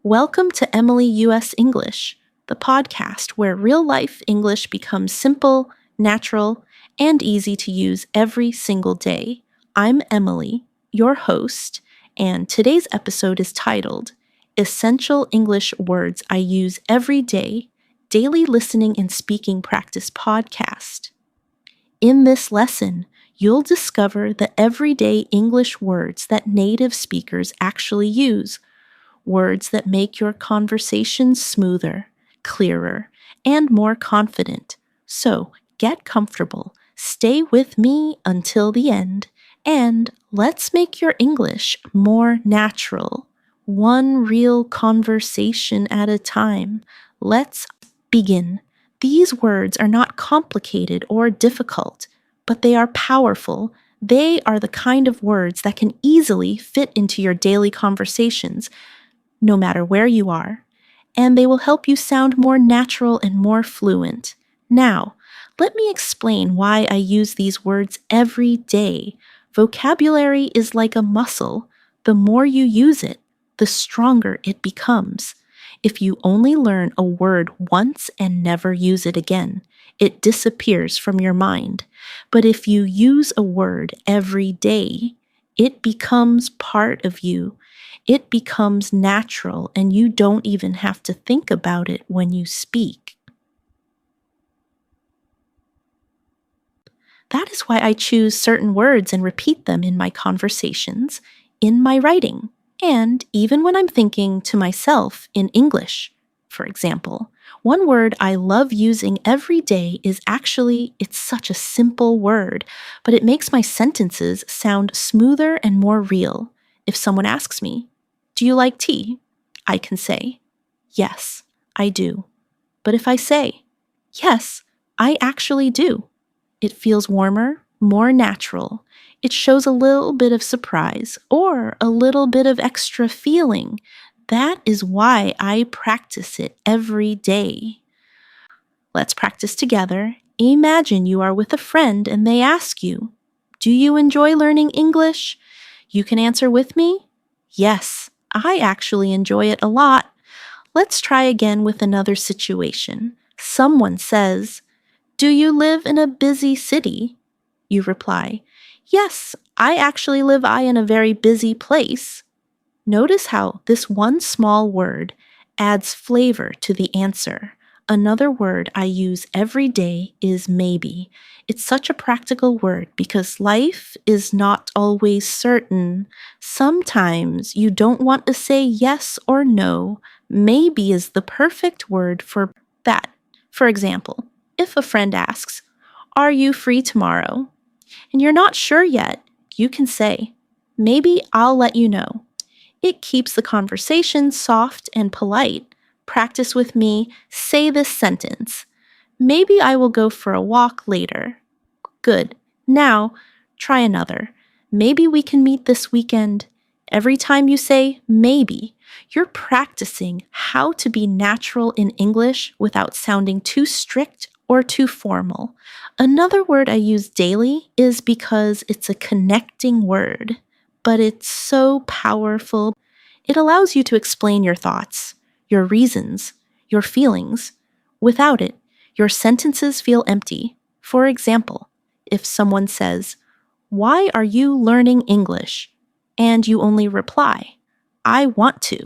Welcome to Emily US English, the podcast where real-life English becomes simple, natural, and easy to use every single day. I'm Emily, your host, and today's episode is titled Essential English Words I Use Every Day, Daily Listening and Speaking Practice Podcast. In this lesson, you'll discover the everyday English words that native speakers actually use, words that make your conversation smoother, clearer, and more confident. So get comfortable, stay with me until the end, and let's make your English more natural. One real conversation at a time. Let's begin. These words are not complicated or difficult, but they are powerful. They are the kind of words that can easily fit into your daily conversations, no matter where you are, and they will help you sound more natural and more fluent. Now, let me explain why I use these words every day. Vocabulary is like a muscle. The more you use it, the stronger it becomes. If you only learn a word once and never use it again, it disappears from your mind. But if you use a word every day, it becomes part of you. It becomes natural, and you don't even have to think about it when you speak. That is why I choose certain words and repeat them in my conversations, in my writing, and even when I'm thinking to myself in English. For example, one word I love using every day is it's such a simple word, but it makes my sentences sound smoother and more real. If someone asks me, "Do you like tea?" I can say, "Yes, I do." But if I say, "Yes, I actually do," it feels warmer, more natural. It shows a little bit of surprise or a little bit of extra feeling. That is why I practice it every day. Let's practice together. Imagine you are with a friend and they ask you, "Do you enjoy learning English?" You can answer with me, "Yes, I actually enjoy it a lot." Let's try again with another situation. Someone says, "Do you live in a busy city?" You reply, "Yes, I actually live in a very busy place." Notice how this one small word adds flavor to the answer. Another word I use every day is maybe. It's such a practical word because life is not always certain. Sometimes you don't want to say yes or no. Maybe is the perfect word for that. For example, if a friend asks, "Are you free tomorrow?" and you're not sure yet, you can say, "Maybe I'll let you know." It keeps the conversation soft and polite. Practice with me. Say this sentence. "Maybe I will go for a walk later." Good. Now, try another. "Maybe we can meet this weekend." Every time you say maybe, you're practicing how to be natural in English without sounding too strict or too formal. Another word I use daily is because it's a connecting word, but it's so powerful. It allows you to explain your thoughts, your reasons, your feelings. Without it, your sentences feel empty. For example, if someone says, "Why are you learning English?" and you only reply, "I want to,"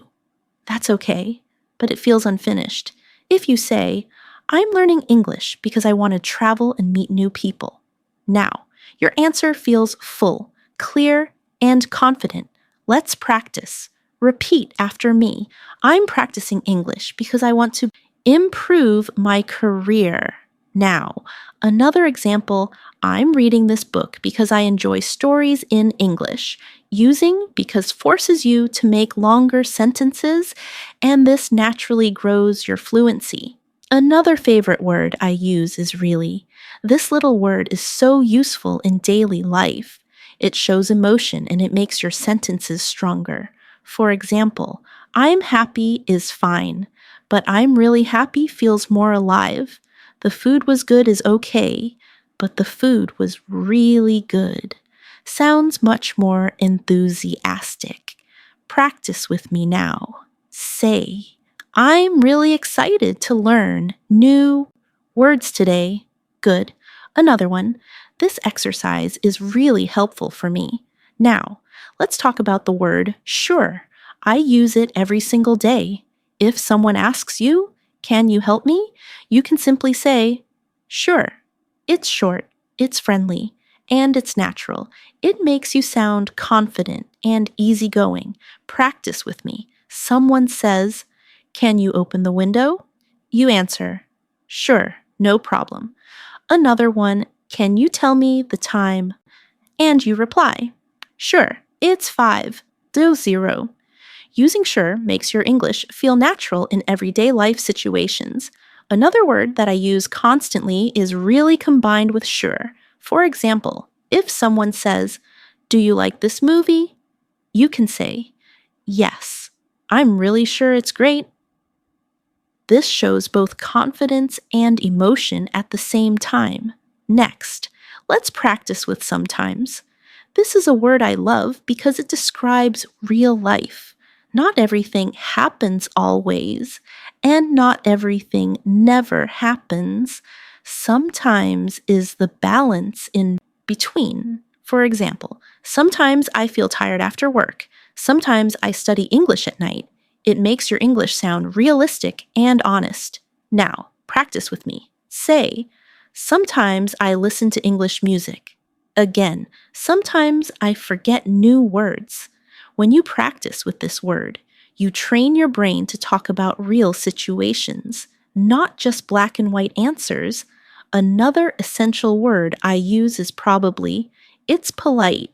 that's okay, but it feels unfinished. If you say, "I'm learning English because I want to travel and meet new people," now, your answer feels full, clear, and confident. Let's practice. Repeat after me. "I'm practicing English because I want to improve my career." Now, another example, "I'm reading this book because I enjoy stories in English." Using because forces you to make longer sentences, and this naturally grows your fluency. Another favorite word I use is really. This little word is so useful in daily life. It shows emotion and it makes your sentences stronger. For example, "I'm happy" is fine, but "I'm really happy" feels more alive. "The food was good" is okay, but "the food was really good" sounds much more enthusiastic. Practice with me now. Say, I'm really excited to learn new words today. Good. Another one. This exercise is really helpful for me. Now, let's talk about the word sure. I use it every single day. If someone asks you, can you help me? You can simply say, sure. It's short, it's friendly, and it's natural. It makes you sound confident and easygoing. Practice with me. Someone says, can you open the window? You answer, sure, no problem. Another one, can you tell me the time? And you reply, sure, it's 5:00. Using sure makes your English feel natural in everyday life situations. Another word that I use constantly is really combined with sure. For example, if someone says, do you like this movie? You can say, yes, I'm really sure it's great. This shows both confidence and emotion at the same time. Next, let's practice with sometimes. This is a word I love because it describes real life. Not everything happens always, and not everything never happens. Sometimes is the balance in between. For example, sometimes I feel tired after work. Sometimes I study English at night. It makes your English sound realistic and honest. Now, practice with me. Say, sometimes I listen to English music. Again, sometimes I forget new words. When you practice with this word, you train your brain to talk about real situations, not just black and white answers. Another essential word I use is probably, it's polite,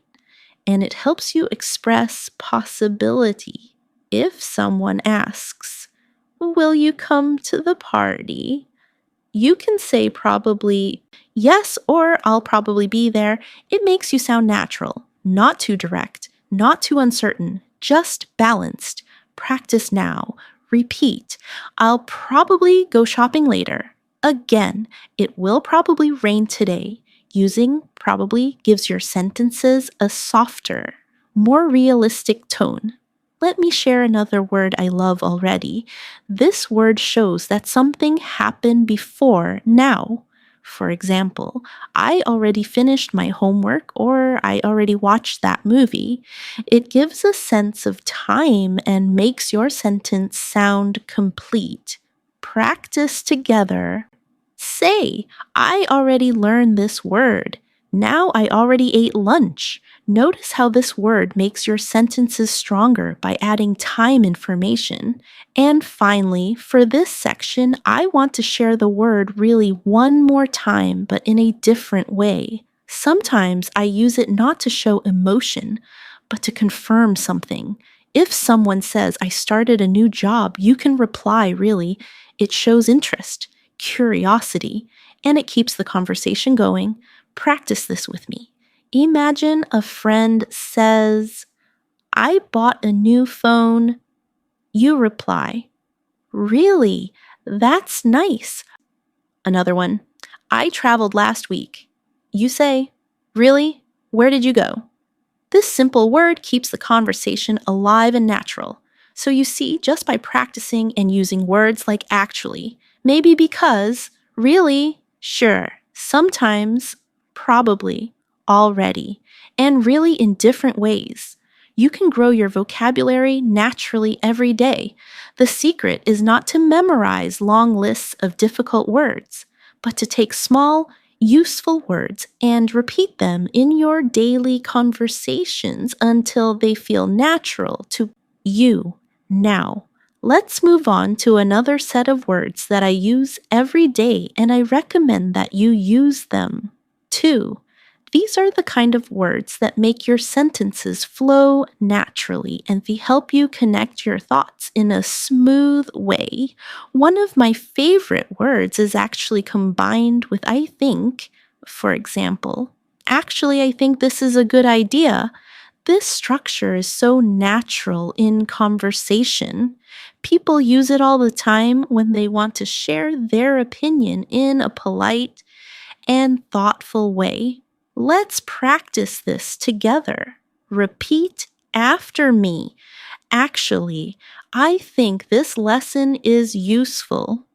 and it helps you express possibility. If someone asks, will you come to the party? You can say probably yes, or I'll probably be there. It makes you sound natural, not too direct, not too uncertain, just balanced. Practice now. Repeat. I'll probably go shopping later. Again, it will probably rain today. Using probably gives your sentences a softer, more realistic tone. Let me share another word I love already. This word shows that something happened before now. For example, I already finished my homework or I already watched that movie. It gives a sense of time and makes your sentence sound complete. Practice together. Say, I already learned this word. Now I already ate lunch. Notice how this word makes your sentences stronger by adding time information. And finally, for this section, I want to share the word really one more time, but in a different way. Sometimes I use it not to show emotion, but to confirm something. If someone says, I started a new job, you can reply, really. It shows interest, curiosity, and it keeps the conversation going. Practice this with me. Imagine a friend says, I bought a new phone. You reply, really? That's nice. Another one, I traveled last week. You say, really? Where did you go? This simple word keeps the conversation alive and natural. So you see, just by practicing and using words like actually, maybe because, really, sure, sometimes, probably, already, and really in different ways, you can grow your vocabulary naturally every day. The secret is not to memorize long lists of difficult words, but to take small, useful words and repeat them in your daily conversations until they feel natural to you. Now, let's move on to another set of words that I use every day, and I recommend that you use them too. These are the kind of words that make your sentences flow naturally and they help you connect your thoughts in a smooth way. One of my favorite words is actually combined with I think. For example, actually, I think this is a good idea. This structure is so natural in conversation. People use it all the time when they want to share their opinion in a polite and thoughtful way. Let's practice this together. Repeat after me. Actually, I think this lesson is useful.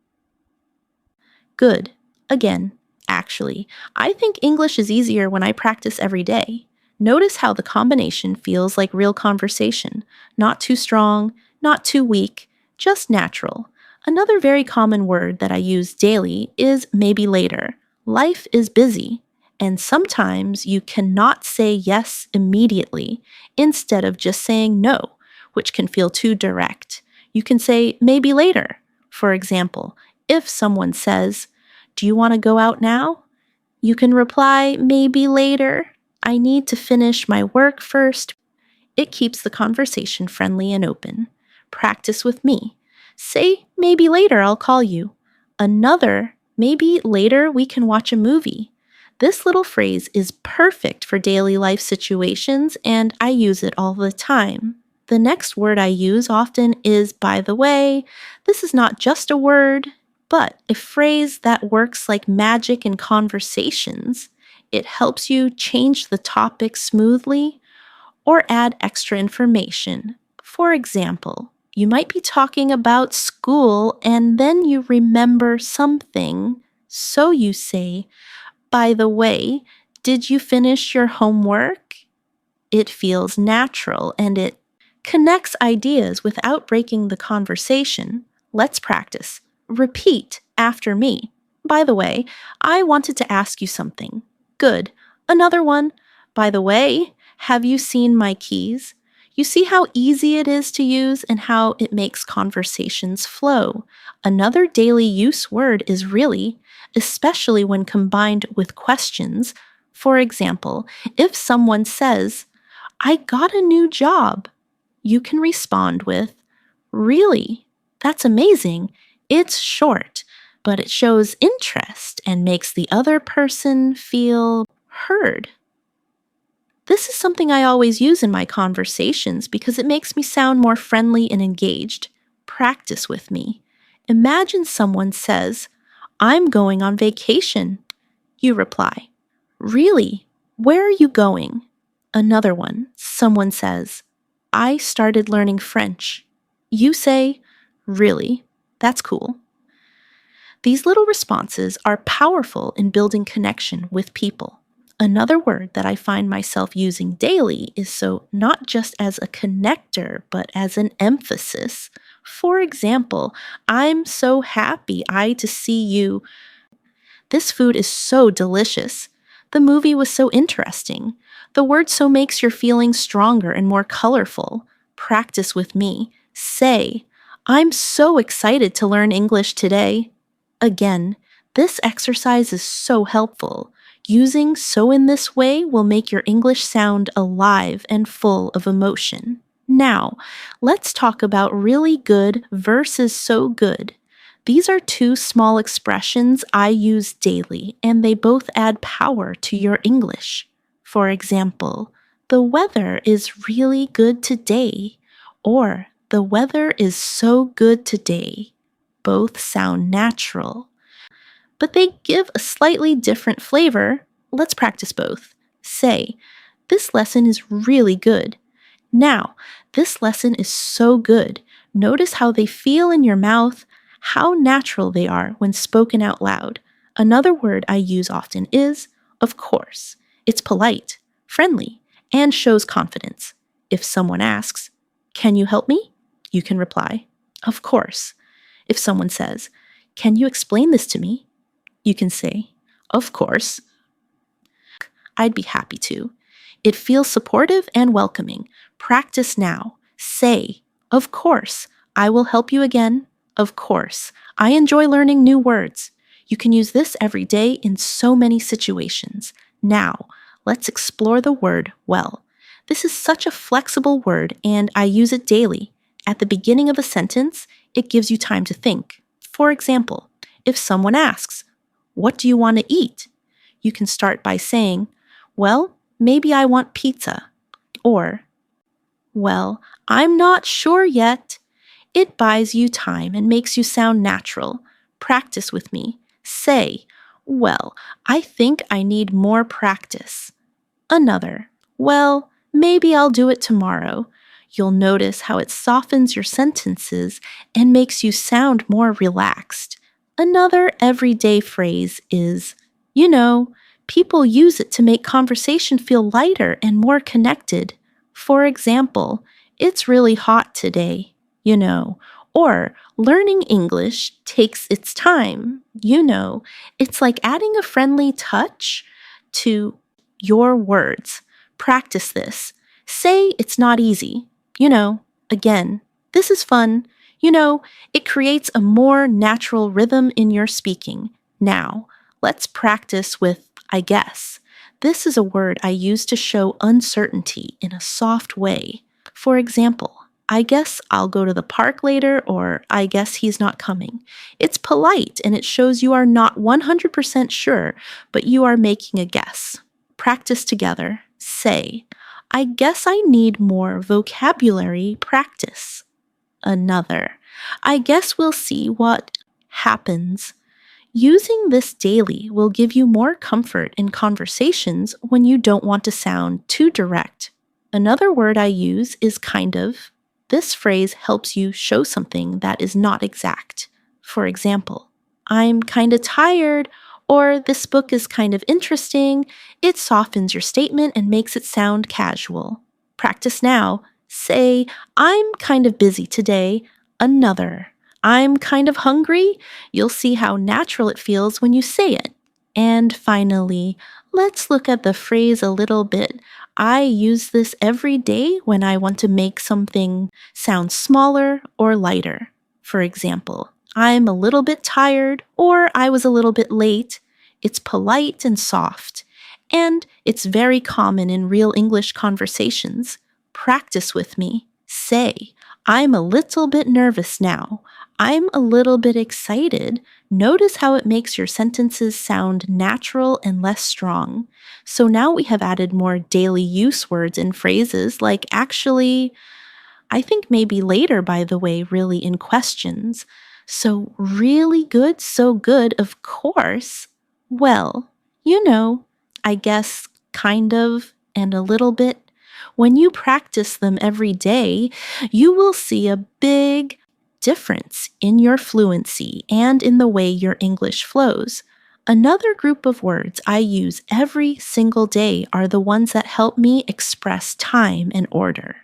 Good. Again, actually, I think English is easier when I practice every day. Notice how the combination feels like real conversation. Not too strong, not too weak, just natural. Another very common word that I use daily is maybe later. Life is busy, and sometimes you cannot say yes immediately instead of just saying no, which can feel too direct. You can say maybe later. For example, if someone says, "Do you want to go out now?" you can reply, "Maybe later. I need to finish my work first." It keeps the conversation friendly and open. Practice with me. Say, "Maybe later I'll call you." Another, "Maybe later we can watch a movie." This little phrase is perfect for daily life situations, and I use it all the time. The next word I use often is "by the way." This is not just a word, but a phrase that works like magic in conversations. It helps you change the topic smoothly or add extra information. For example, you might be talking about school and then you remember something, so you say, "By the way, did you finish your homework?" It feels natural and it connects ideas without breaking the conversation. Let's practice. Repeat after me. "By the way, I wanted to ask you something." Good. Another one. "By the way, have you seen my keys?" You see how easy it is to use and how it makes conversations flow. Another daily use word is really, especially when combined with questions. For example, if someone says, "I got a new job," you can respond with, "Really? That's amazing." It's short, but it shows interest and makes the other person feel heard. This is something I always use in my conversations because it makes me sound more friendly and engaged. Practice with me. Imagine someone says, "I'm going on vacation." You reply, "Really? Where are you going?" Another one, someone says, "I started learning French." You say, "Really? That's cool." These little responses are powerful in building connection with people. Another word that I find myself using daily is so not just as a connector, but as an emphasis. For example, "I'm so happy to see you." "This food is so delicious." "The movie was so interesting." The word "so" makes your feelings stronger and more colorful. Practice with me. Say, "I'm so excited to learn English today." Again, this exercise is so helpful. Using "so" in this way will make your English sound alive and full of emotion. Now, let's talk about really good versus so good. These are two small expressions I use daily, and they both add power to your English. For example, "The weather is really good today," or "The weather is so good today." Both sound natural, but they give a slightly different flavor. Let's practice both. Say, "This lesson is really good." Now, "This lesson is so good." Notice how they feel in your mouth, how natural they are when spoken out loud. Another word I use often is "of course." It's polite, friendly, and shows confidence. If someone asks, "Can you help me?" you can reply, "Of course." If someone says, "Can you explain this to me?" you can say, "Of course. I'd be happy to." It feels supportive and welcoming. Practice now. Say, "Of course. I will help you again." "Of course. I enjoy learning new words." You can use this every day in so many situations. Now, let's explore the word "well." This is such a flexible word, and I use it daily. At the beginning of a sentence, it gives you time to think. For example, if someone asks, "What do you want to eat?" you can start by saying, "Well, maybe I want pizza." Or, "Well, I'm not sure yet." It buys you time and makes you sound natural. Practice with me. Say, "Well, I think I need more practice." Another, "Well, maybe I'll do it tomorrow." You'll notice how it softens your sentences and makes you sound more relaxed. Another everyday phrase is, you know, people use it to make conversation feel lighter and more connected. For example, it's really hot today, you know, or learning English takes its time, you know. It's like adding a friendly touch to your words. Practice this. Say it's not easy. You know, again, this is fun. You know, it creates a more natural rhythm in your speaking. Now, let's practice with I guess. This is a word I use to show uncertainty in a soft way. For example, I guess I'll go to the park later, or I guess he's not coming. It's polite and it shows you are not 100% sure, but you are making a guess. Practice together. Say, I guess I need more vocabulary practice. Another, I guess we'll see what happens. Using this daily will give you more comfort in conversations when you don't want to sound too direct. Another word I use is kind of. This phrase helps you show something that is not exact. For example, I'm kind of tired, or this book is kind of interesting. It softens your statement and makes it sound casual. Practice now. Say, I'm kind of busy today. Another, I'm kind of hungry. You'll see how natural it feels when you say it. And finally, let's look at the phrase a little bit. I use this every day when I want to make something sound smaller or lighter. For example, I'm a little bit tired, or I was a little bit late. It's polite and soft, and it's very common in real English conversations. Practice with me. Say, I'm a little bit nervous now. I'm a little bit excited. Notice how it makes your sentences sound natural and less strong. So now we have added more daily use words and phrases like actually, I think maybe later, by the way, really in questions. So really good, so good, of course. Well, you know, I guess kind of and a little bit. When you practice them every day, you will see a big difference in your fluency and in the way your English flows. Another group of words I use every single day are the ones that help me express time and order.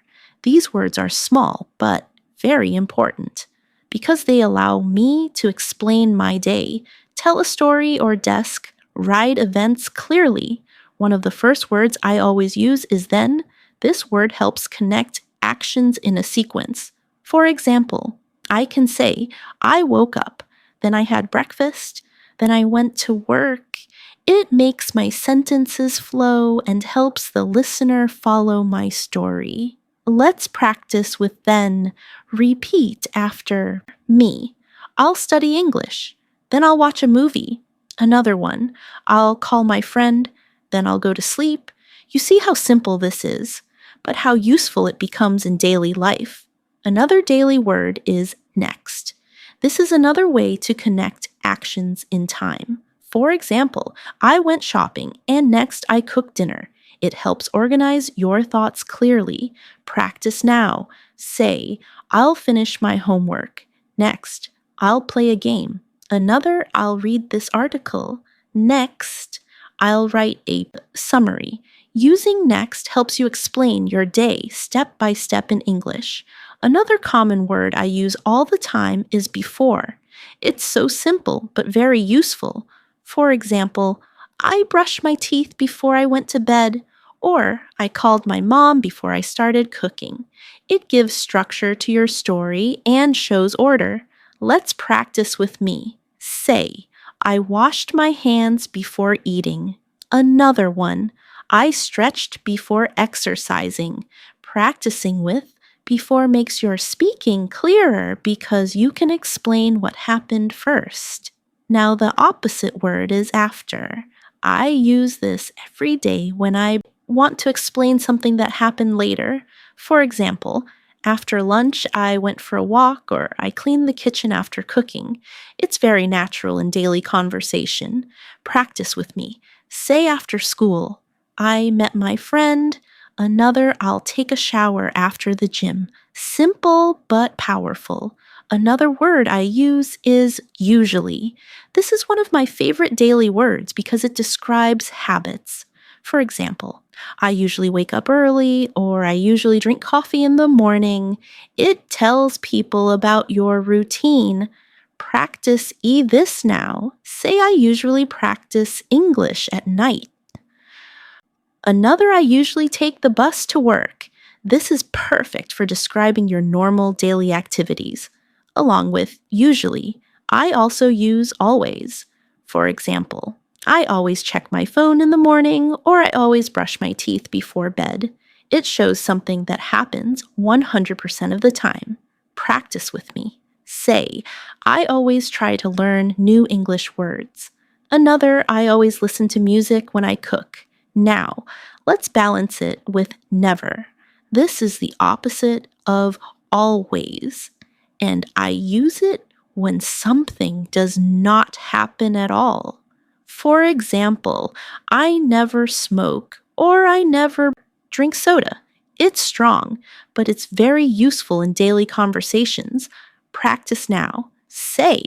These words are small, but very important because they allow me to explain my day, tell a story or desk, write events clearly. One of the first words I always use is then. This word helps connect actions in a sequence. For example, I can say, I woke up, then I had breakfast, then I went to work. It makes my sentences flow and helps the listener follow my story. Let's practice with then. Repeat after me. I'll study English. Then I'll watch a movie. Another one. I'll call my friend. Then I'll go to sleep. You see how simple this is, but how useful it becomes in daily life. Another daily word is next. This is another way to connect actions in time. For example, I went shopping and next I cooked dinner. It helps organize your thoughts clearly. Practice now. Say, I'll finish my homework. Next, I'll play a game. Another, I'll read this article. Next, I'll write a summary. Using next helps you explain your day step by step in English. Another common word I use all the time is before. It's so simple, but very useful. For example, I brushed my teeth before I went to bed, or I called my mom before I started cooking. It gives structure to your story and shows order. Let's practice with me. Say, I washed my hands before eating. Another one, I stretched before exercising. Practicing with before makes your speaking clearer because you can explain what happened first. Now the opposite word is after. I use this every day when I want to explain something that happened later. For example, after lunch, I went for a walk or I cleaned the kitchen after cooking. It's very natural in daily conversation. Practice with me. Say after school, I met my friend. Another, I'll take a shower after the gym. Simple but powerful. Another word I use is usually. This is one of my favorite daily words because it describes habits. For example, I usually wake up early or I usually drink coffee in the morning. It tells people about your routine. Practice this now. Say I usually practice English at night. Another, I usually take the bus to work. This is perfect for describing your normal daily activities. Along with usually, I also use always. For example, I always check my phone in the morning or I always brush my teeth before bed. It shows something that happens 100% of the time. Practice with me. Say, I always try to learn new English words. Another, I always listen to music when I cook. Now, let's balance it with never. This is the opposite of always, and I use it when something does not happen at all. For example, I never smoke or I never drink soda. It's strong, but it's very useful in daily conversations. Practice now. Say,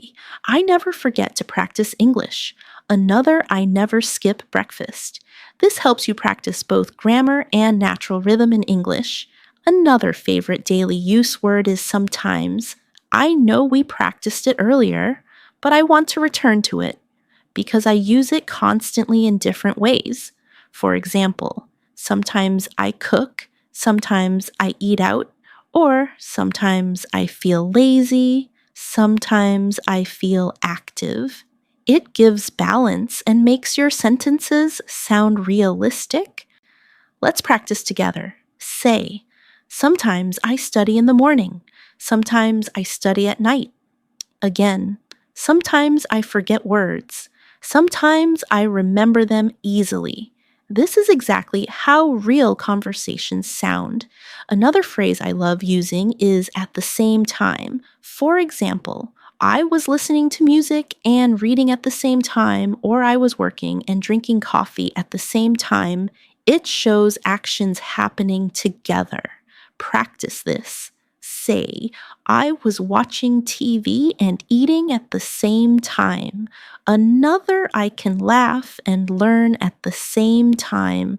I never forget to practice English. Another, I never skip breakfast. This helps you practice both grammar and natural rhythm in English. Another favorite daily use word is sometimes. I know we practiced it earlier, but I want to return to it because I use it constantly in different ways. For example, sometimes I cook, sometimes I eat out, or sometimes I feel lazy, sometimes I feel active. It gives balance and makes your sentences sound realistic. Let's practice together. Say, sometimes I study in the morning. Sometimes I study at night. Again, sometimes I forget words. Sometimes I remember them easily. This is exactly how real conversations sound. Another phrase I love using is at the same time. For example, I was listening to music and reading at the same time, or I was working and drinking coffee at the same time. It shows actions happening together. Practice this. Say, I was watching TV and eating at the same time. Another, I can laugh and learn at the same time.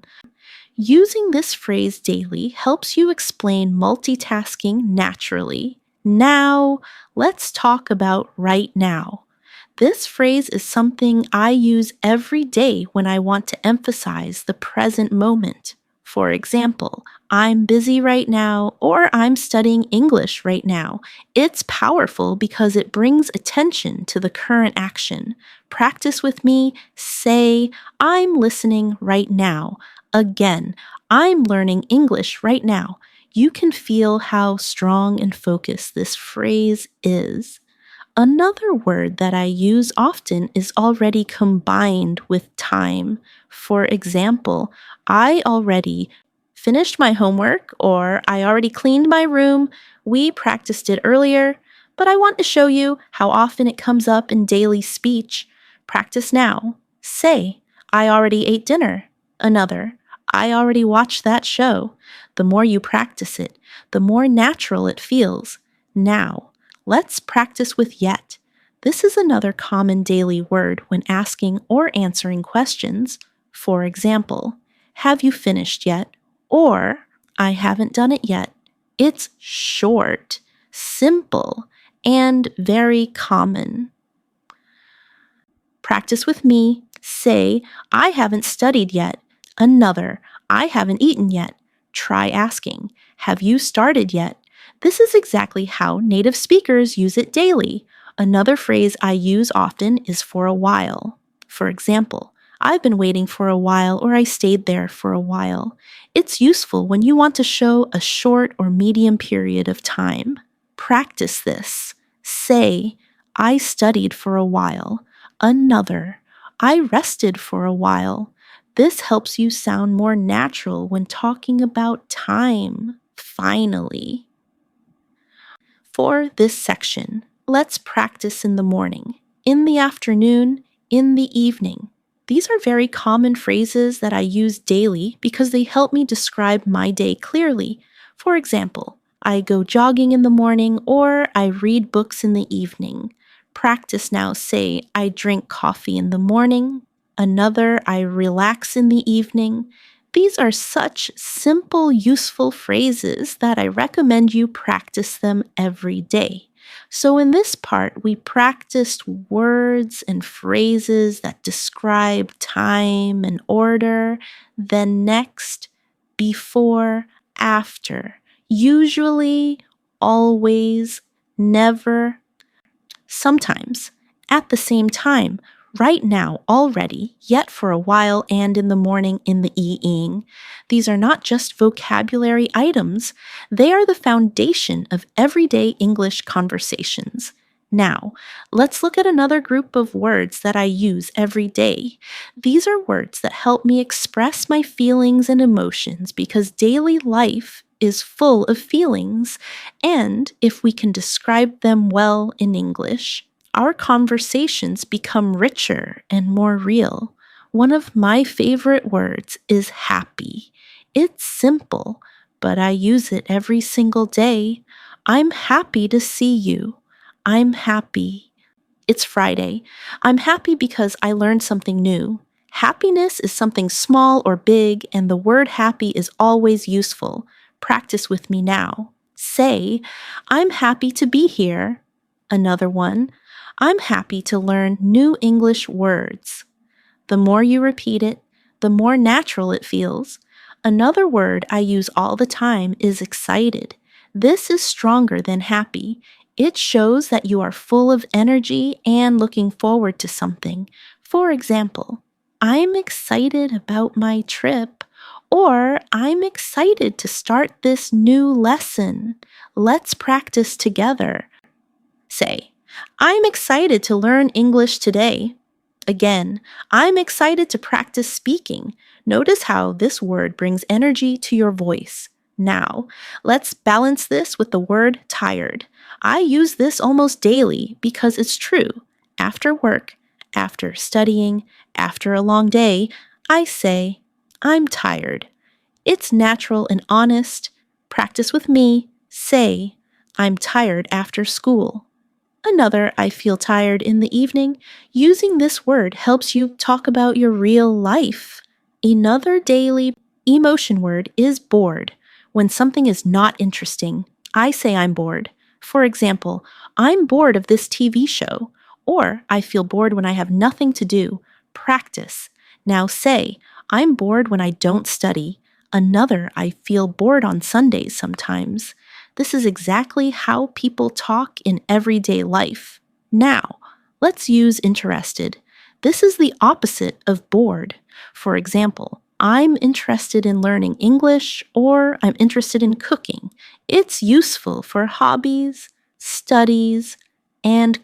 Using this phrase daily helps you explain multitasking naturally. Now, let's talk about right now. This phrase is something I use every day when I want to emphasize the present moment. For example, I'm busy right now or I'm studying English right now. It's powerful because it brings attention to the current action. Practice with me. Say, I'm listening right now. Again, I'm learning English right now. You can feel how strong and focused this phrase is. Another word that I use often is already combined with time. For example, I already finished my homework or I already cleaned my room. We practiced it earlier, but I want to show you how often it comes up in daily speech. Practice now. Say, I already ate dinner. Another, I already watched that show. The more you practice it, the more natural it feels. Now, let's practice with yet. This is another common daily word when asking or answering questions. For example, have you finished yet? Or, I haven't done it yet. It's short, simple, and very common. Practice with me. Say, I haven't studied yet. Another, I haven't eaten yet. Try asking, have you started yet? This is exactly how native speakers use it daily. Another phrase I use often is for a while. For example, I've been waiting for a while or I stayed there for a while. It's useful when you want to show a short or medium period of time. Practice this. Say, I studied for a while. Another, I rested for a while. This helps you sound more natural when talking about time. Finally. For this section, let's practice in the morning, in the afternoon, in the evening. These are very common phrases that I use daily because they help me describe my day clearly. For example, I go jogging in the morning or I read books in the evening. Practice now say, I drink coffee in the morning. Another, I relax in the evening. These are such simple, useful phrases that I recommend you practice them every day. So, in this part, we practiced words and phrases that describe time and order, then next, before, after, usually, always, never, sometimes, at the same time, right now, already, yet for a while, and in the morning, in the evening. These are not just vocabulary items, they are the foundation of everyday English conversations. Now, let's look at another group of words that I use every day. These are words that help me express my feelings and emotions because daily life is full of feelings, and if we can describe them well in English, our conversations become richer and more real. One of my favorite words is happy. It's simple, but I use it every single day. I'm happy to see you. I'm happy. It's Friday. I'm happy because I learned something new. Happiness is something small or big, and the word happy is always useful. Practice with me now. Say, I'm happy to be here. Another one, I'm happy to learn new English words. The more you repeat it, the more natural it feels. Another word I use all the time is excited. This is stronger than happy. It shows that you are full of energy and looking forward to something. For example, I'm excited about my trip, or I'm excited to start this new lesson. Let's practice together. Say, I'm excited to learn English today. Again, I'm excited to practice speaking. Notice how this word brings energy to your voice. Now, let's balance this with the word tired. I use this almost daily because it's true. After work, after studying, after a long day, I say, I'm tired. It's natural and honest. Practice with me. Say, I'm tired after school. Another, I feel tired in the evening. Using this word helps you talk about your real life. Another daily emotion word is bored. When something is not interesting, I say I'm bored. For example, I'm bored of this TV show, or I feel bored when I have nothing to do. Practice. Now say, I'm bored when I don't study. Another, I feel bored on Sundays sometimes. This is exactly how people talk in everyday life. Now, let's use interested. This is the opposite of bored. For example, I'm interested in learning English or I'm interested in cooking. It's useful for hobbies, studies, and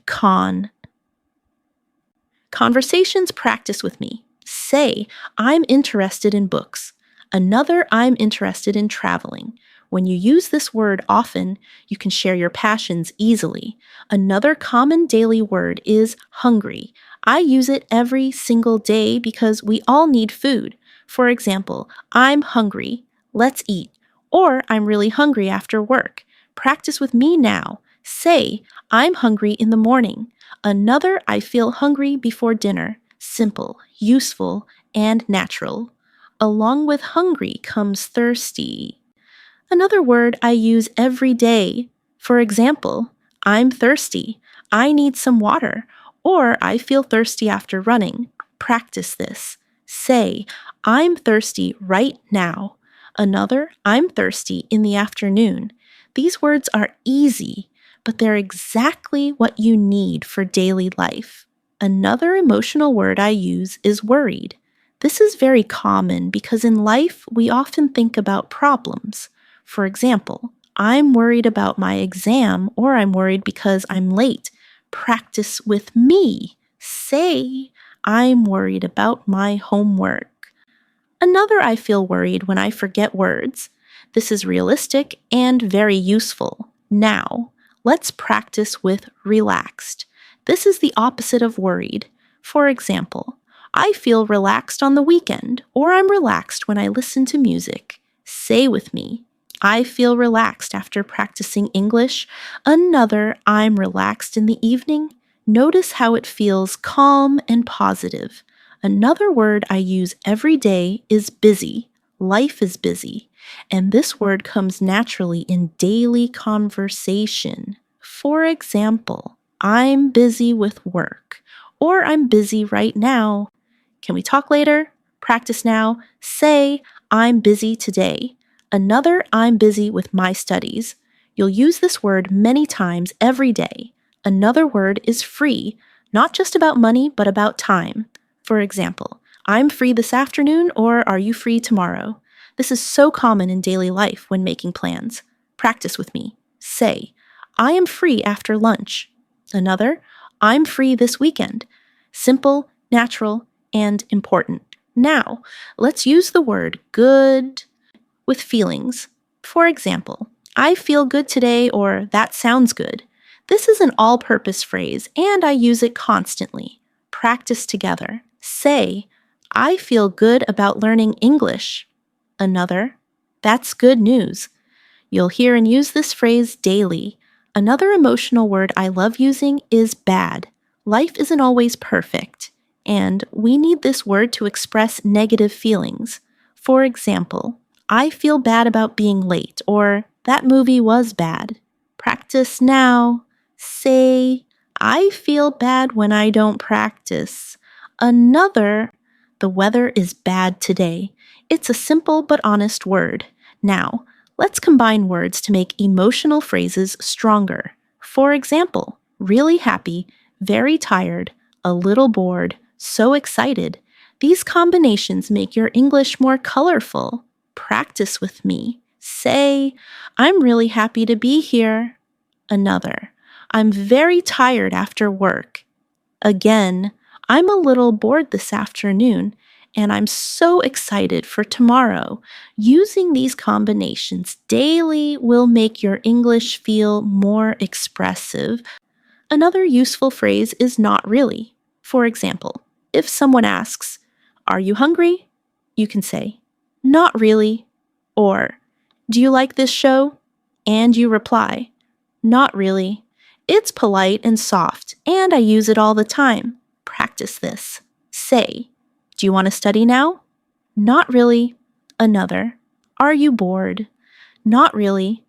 conversations. Practice with me. Say, I'm interested in books. Another, I'm interested in traveling. When you use this word often, you can share your passions easily. Another common daily word is hungry. I use it every single day because we all need food. For example, I'm hungry. Let's eat. Or I'm really hungry after work. Practice with me now. Say, I'm hungry in the morning. Another, I feel hungry before dinner. Simple, useful, and natural. Along with hungry comes thirsty. Another word I use every day. For example, I'm thirsty. I need some water. Or I feel thirsty after running. Practice this. Say, I'm thirsty right now. Another, I'm thirsty in the afternoon. These words are easy, but they're exactly what you need for daily life. Another emotional word I use is worried. This is very common because in life we often think about problems. For example, I'm worried about my exam or I'm worried because I'm late. Practice with me. Say, I'm worried about my homework. Another, I feel worried when I forget words. This is realistic and very useful. Now, let's practice with relaxed. This is the opposite of worried. For example, I feel relaxed on the weekend, or I'm relaxed when I listen to music. Say with me, I feel relaxed after practicing English. Another, I'm relaxed in the evening. Notice how it feels calm and positive. Another word I use every day is busy. Life is busy. And this word comes naturally in daily conversation. For example, I'm busy with work, or I'm busy right now. Can we talk later? Practice now. Say, I'm busy today. Another, I'm busy with my studies. You'll use this word many times every day. Another word is free, not just about money, but about time. For example, I'm free this afternoon, or are you free tomorrow? This is so common in daily life when making plans. Practice with me. Say, I am free after lunch. Another, I'm free this weekend. Simple, natural, and important. Now, let's use the word good with feelings. For example, I feel good today, or that sounds good. This is an all-purpose phrase, and I use it constantly. Practice together. Say, I feel good about learning English. Another, that's good news. You'll hear and use this phrase daily. Another emotional word I love using is bad. Life isn't always perfect, and we need this word to express negative feelings. For example, I feel bad about being late, or that movie was bad. Practice now. Say, I feel bad when I don't practice. Another, the weather is bad today. It's a simple but honest word. Now, let's combine words to make emotional phrases stronger. For example, really happy, very tired, a little bored, so excited. These combinations make your English more colorful. Practice with me. Say, I'm really happy to be here. Another, I'm very tired after work. Again, I'm a little bored this afternoon, and I'm so excited for tomorrow. Using these combinations daily will make your English feel more expressive. Another useful phrase is not really. For example, if someone asks, are you hungry? You can say, not really. Or, do you like this show? And you reply, not really. It's polite and soft, and I use it all the time. Practice this. Say, do you want to study now? Not really. Another, are you bored? Not really.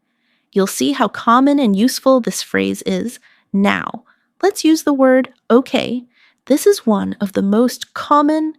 You'll see how common and useful this phrase is. Now, let's use the word okay. This is one of the most common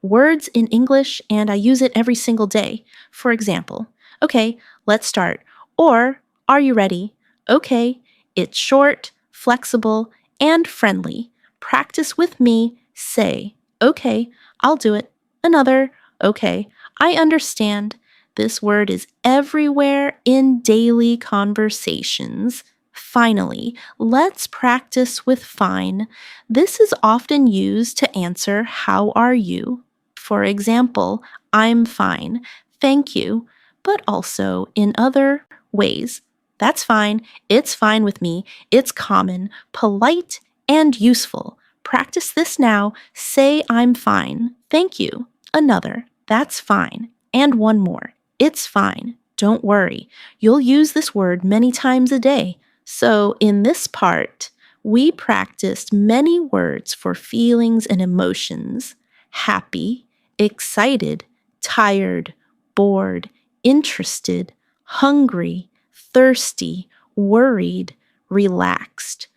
words in English, and I use it every single day. For example, okay, let's start. Or, are you ready? Okay, it's short, flexible, and friendly. Practice with me. Say, okay, I'll do it. Another, okay, I understand. This word is everywhere in daily conversations. Finally, let's practice with fine. This is often used to answer, how are you? For example, I'm fine, thank you, but also in other ways. That's fine, it's fine with me, it's common, polite, and useful. Practice this now. Say, I'm fine, thank you. Another, that's fine. And one more, it's fine, don't worry. You'll use this word many times a day. So in this part, we practiced many words for feelings and emotions: happy, excited, tired, bored, interested, hungry, thirsty, worried, relaxed.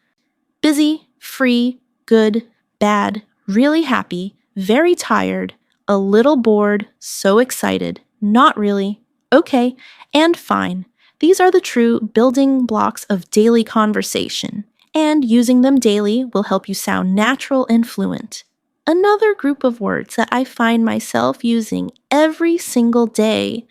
Busy, free, good, bad, really happy, very tired, a little bored, so excited, not really, okay, and fine. These are the true building blocks of daily conversation, and using them daily will help you sound natural and fluent. Another group of words that I find myself using every single day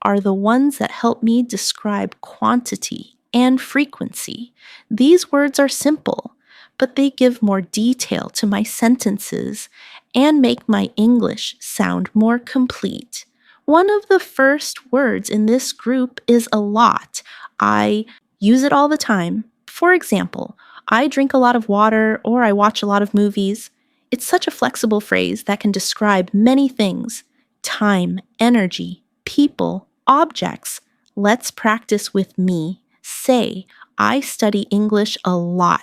are the ones that help me describe quantity and frequency. These words are simple, but they give more detail to my sentences and make my English sound more complete. One of the first words in this group is a lot. I use it all the time. For example, I drink a lot of water, or I watch a lot of movies. It's such a flexible phrase that can describe many things: time, energy, people, objects. Let's practice with me. Say, I study English a lot.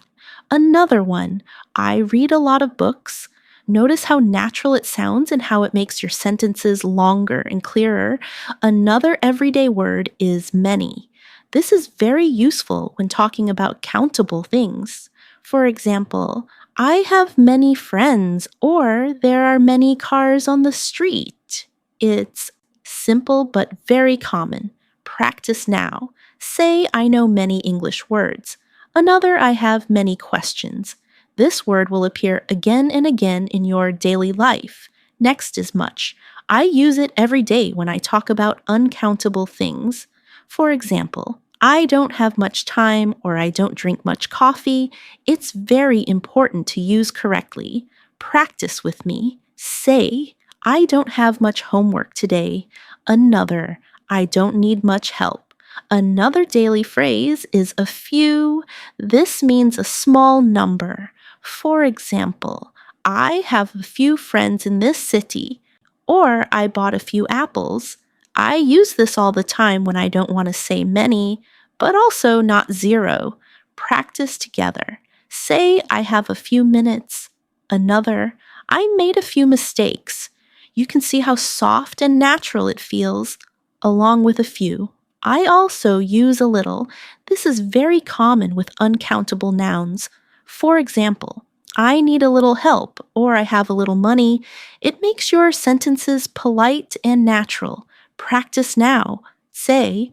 Another one, I read a lot of books. Notice how natural it sounds and how it makes your sentences longer and clearer. Another everyday word is many. This is very useful when talking about countable things. For example, I have many friends, or there are many cars on the street. It's simple but very common. Practice now. Say, I know many English words. Another, I have many questions. This word will appear again and again in your daily life. Next is much. I use it every day when I talk about uncountable things. For example, I don't have much time or I don't drink much coffee. It's very important to use correctly. Practice with me. Say, I don't have much homework today. Another, I don't need much help. Another daily phrase is a few. This means a small number. For example, I have a few friends in this city, or I bought a few apples. I use this all the time when I don't want to say many, but also not zero. Practice together. Say, I have a few minutes. Another, I made a few mistakes. You can see how soft and natural it feels, along with a few. I also use a little. This is very common with uncountable nouns. For example, I need a little help, or I have a little money. It makes your sentences polite and natural. Practice now. Say,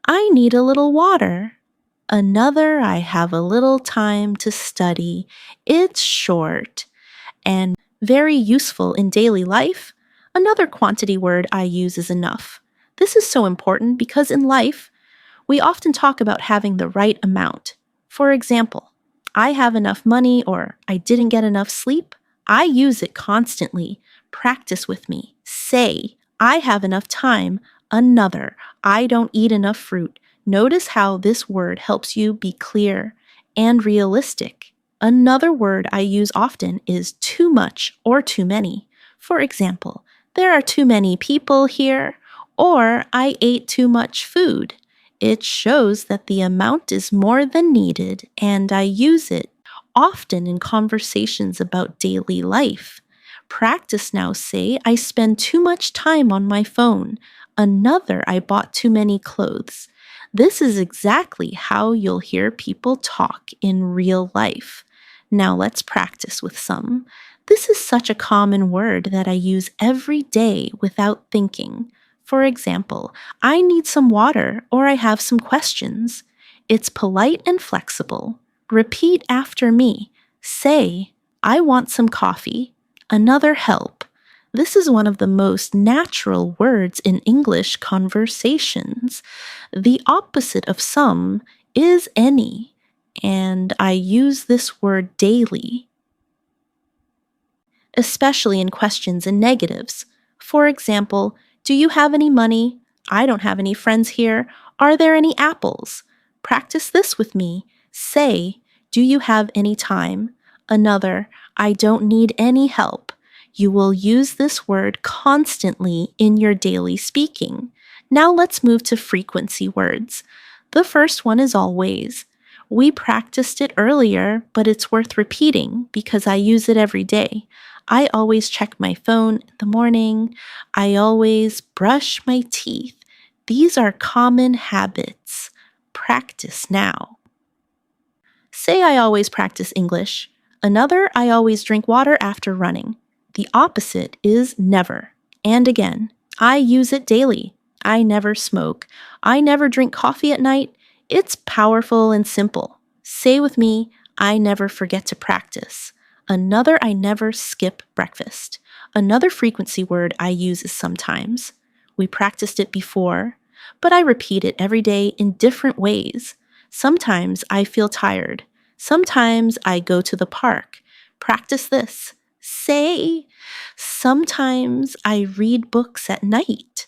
I need a little water. Another, I have a little time to study. It's short and very useful in daily life. Another quantity word I use is enough. This is so important because in life, we often talk about having the right amount. For example, I have enough money or I didn't get enough sleep. I use it constantly. Practice with me. Say, I have enough time. Another, I don't eat enough fruit. Notice how this word helps you be clear and realistic. Another word I use often is too much or too many. For example, there are too many people here, or I ate too much food. It shows that the amount is more than needed, and I use it often in conversations about daily life. Practice now. Say, I spend too much time on my phone. Another, I bought too many clothes. This is exactly how you'll hear people talk in real life. Now let's practice with some. This is such a common word that I use every day without thinking. For example, I need some water or I have some questions. It's polite and flexible. Repeat after me. Say, I want some coffee. Another, help. This is one of the most natural words in English conversations. The opposite of some is any, and I use this word daily, especially in questions and negatives. For example, do you have any money? I don't have any friends here. Are there any apples? Practice this with me. Say, do you have any time? Another, I don't need any help. You will use this word constantly in your daily speaking. Now let's move to frequency words. The first one is always. We practiced it earlier, but it's worth repeating because I use it every day. I always check my phone in the morning. I always brush my teeth. These are common habits. Practice now. Say, I always practice English. Another, I always drink water after running. The opposite is never. And again, I use it daily. I never smoke. I never drink coffee at night. It's powerful and simple. Say with me, I never forget to practice. Another, I never skip breakfast. Another frequency word I use is sometimes. We practiced it before, but I repeat it every day in different ways. Sometimes I feel tired. Sometimes I go to the park. Practice this. Say, sometimes I read books at night.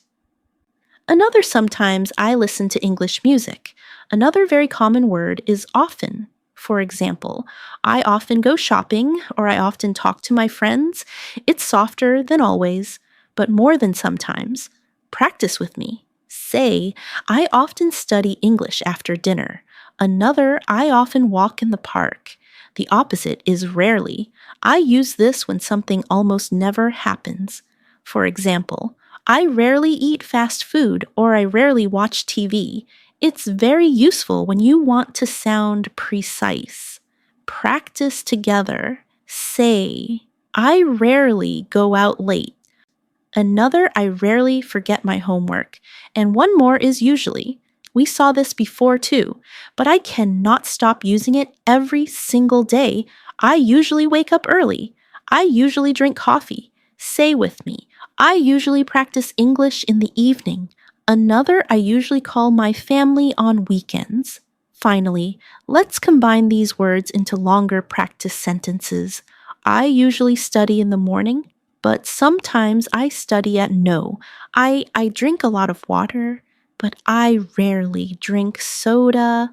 Another, sometimes I listen to English music. Another very common word is often. For example, I often go shopping or I often talk to my friends. It's softer than always, but more than sometimes. Practice with me. Say, I often study English after dinner. Another, I often walk in the park. The opposite is rarely. I use this when something almost never happens. For example, I rarely eat fast food or I rarely watch TV. It's very useful when you want to sound precise. Practice together. Say, I rarely go out late. Another, I rarely forget my homework. And one more is usually. We saw this before too, but I cannot stop using it every single day. I usually wake up early. I usually drink coffee. Say with me, I usually practice English in the evening. Another, I usually call my family on weekends. Finally, let's combine these words into longer practice sentences. I usually study in the morning, but sometimes I study at no. I drink a lot of water, but I rarely drink soda.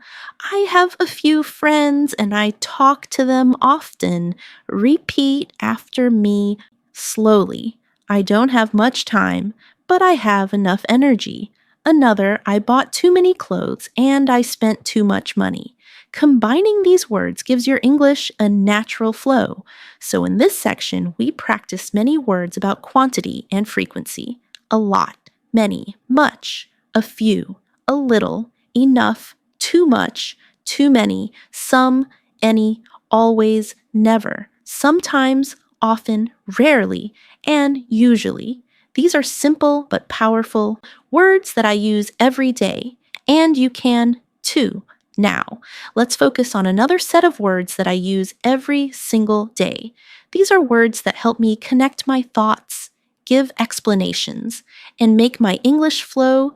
I have a few friends and I talk to them often. Repeat after me slowly. I don't have much time, but I have enough energy. Another, I bought too many clothes and I spent too much money. Combining these words gives your English a natural flow. So in this section, we practice many words about quantity and frequency. A lot, many, much, a few, a little, enough, too much, too many, some, any, always, never, sometimes, often, rarely, and usually. These are simple but powerful words that I use every day, and you can too. Now, let's focus on another set of words that I use every single day. These are words that help me connect my thoughts, give explanations, and make my English flow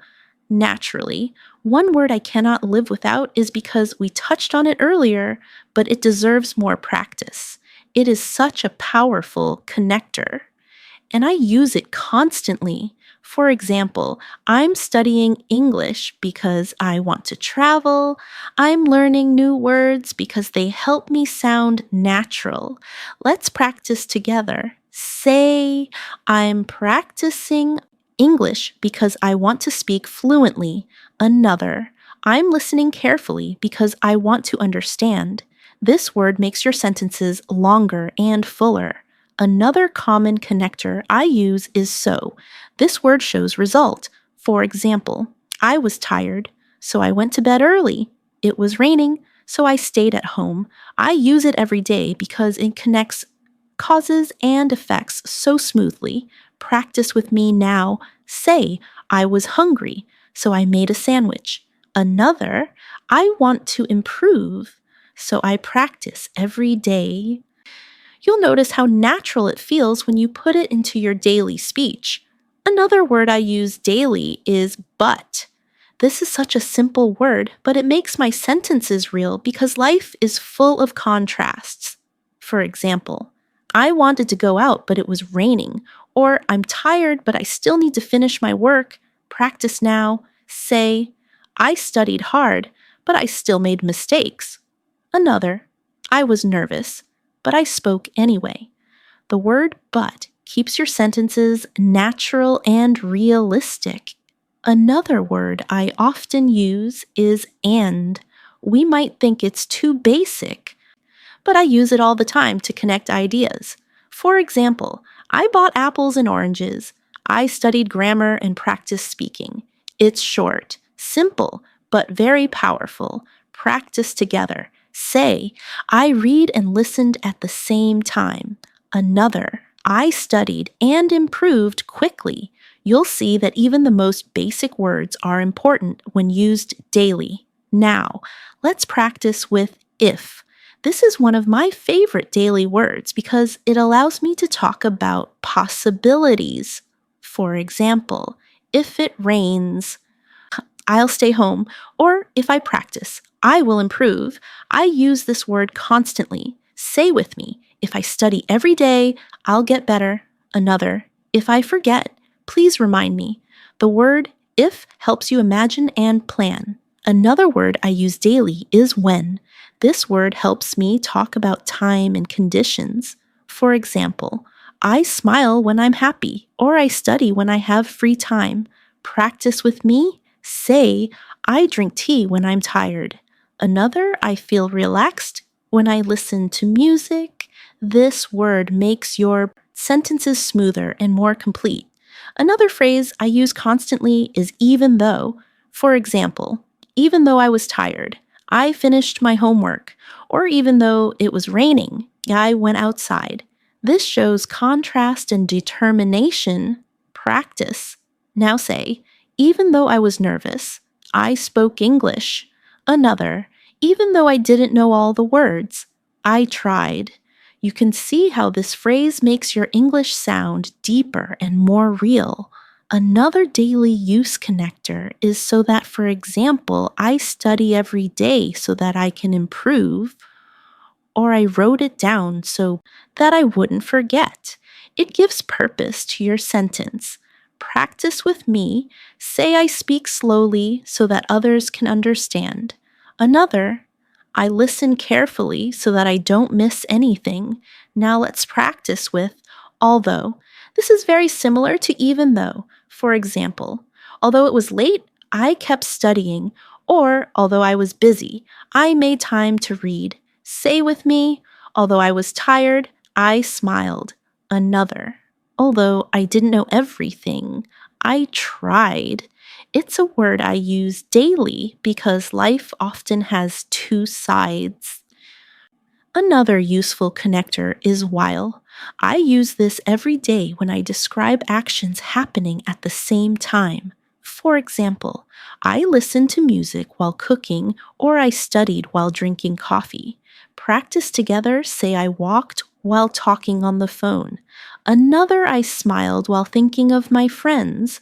naturally. One word I cannot live without is because we touched on it earlier, but it deserves more practice. It is such a powerful connector, and I use it constantly. For example, I'm studying English because I want to travel. I'm learning new words because they help me sound natural. Let's practice together. Say, I'm practicing English because I want to speak fluently. Another, I'm listening carefully because I want to understand. This word makes your sentences longer and fuller. Another common connector I use is so. This word shows result. For example, I was tired, so I went to bed early. It was raining, so I stayed at home. I use it every day because it connects causes and effects so smoothly. Practice with me now. Say, I was hungry, so I made a sandwich. Another, I want to improve, so I practice every day. You'll notice how natural it feels when you put it into your daily speech. Another word I use daily is but. This is such a simple word, but it makes my sentences real because life is full of contrasts. For example, I wanted to go out, but it was raining. Or I'm tired, but I still need to finish my work. Practice now. Say, I studied hard, but I still made mistakes. Another, I was nervous, but I spoke anyway. The word but keeps your sentences natural and realistic. Another word I often use is and. We might think it's too basic, but I use it all the time to connect ideas. For example, I bought apples and oranges. I studied grammar and practiced speaking. It's short, simple, but very powerful. Practice together. Say, I read and listened at the same time. Another, I studied and improved quickly. You'll see that even the most basic words are important when used daily. Now, let's practice with if. This is one of my favorite daily words because it allows me to talk about possibilities. For example, if it rains, I'll stay home, or if I practice, I will improve. I use this word constantly. Say with me, if I study every day, I'll get better. Another, if I forget, please remind me. The word if helps you imagine and plan. Another word I use daily is when. This word helps me talk about time and conditions. For example, I smile when I'm happy, or I study when I have free time. Practice with me. Say, I drink tea when I'm tired. Another, I feel relaxed when I listen to music. This word makes your sentences smoother and more complete. Another phrase I use constantly is even though. For example, even though I was tired, I finished my homework. Or even though it was raining, I went outside. This shows contrast and determination. Practice. Now say, even though I was nervous, I spoke English. Another, even though I didn't know all the words, I tried. You can see how this phrase makes your English sound deeper and more real. Another daily use connector is so that, for example, I study every day so that I can improve, or I wrote it down so that I wouldn't forget. It gives purpose to your sentence. Practice with me. Say I speak slowly so that others can understand. Another, I listen carefully so that I don't miss anything. Now let's practice with although. This is very similar to even though. For example, although it was late, I kept studying, or although I was busy, I made time to read. Say with me, although I was tired, I smiled. Another, although I didn't know everything, I tried. It's a word I use daily because life often has two sides. Another useful connector is while. I use this every day when I describe actions happening at the same time. For example, I listened to music while cooking or I studied while drinking coffee. Practice together, say I walked while talking on the phone. Another, I smiled while thinking of my friends.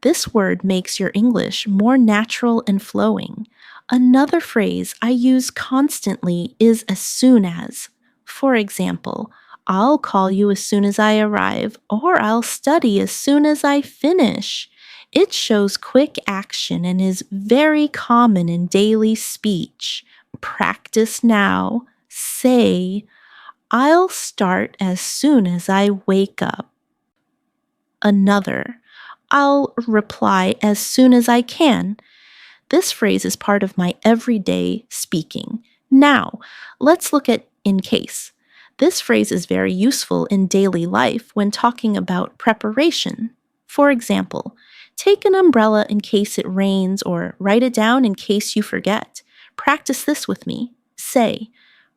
This word makes your English more natural and flowing. Another phrase I use constantly is as soon as. For example, I'll call you as soon as I arrive, or I'll study as soon as I finish. It shows quick action and is very common in daily speech. Practice now. Say, I'll start as soon as I wake up. Another, I'll reply as soon as I can. This phrase is part of my everyday speaking. Now, let's look at in case. This phrase is very useful in daily life when talking about preparation. For example, take an umbrella in case it rains or write it down in case you forget. Practice this with me. Say,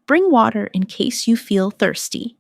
bring water in case you feel thirsty.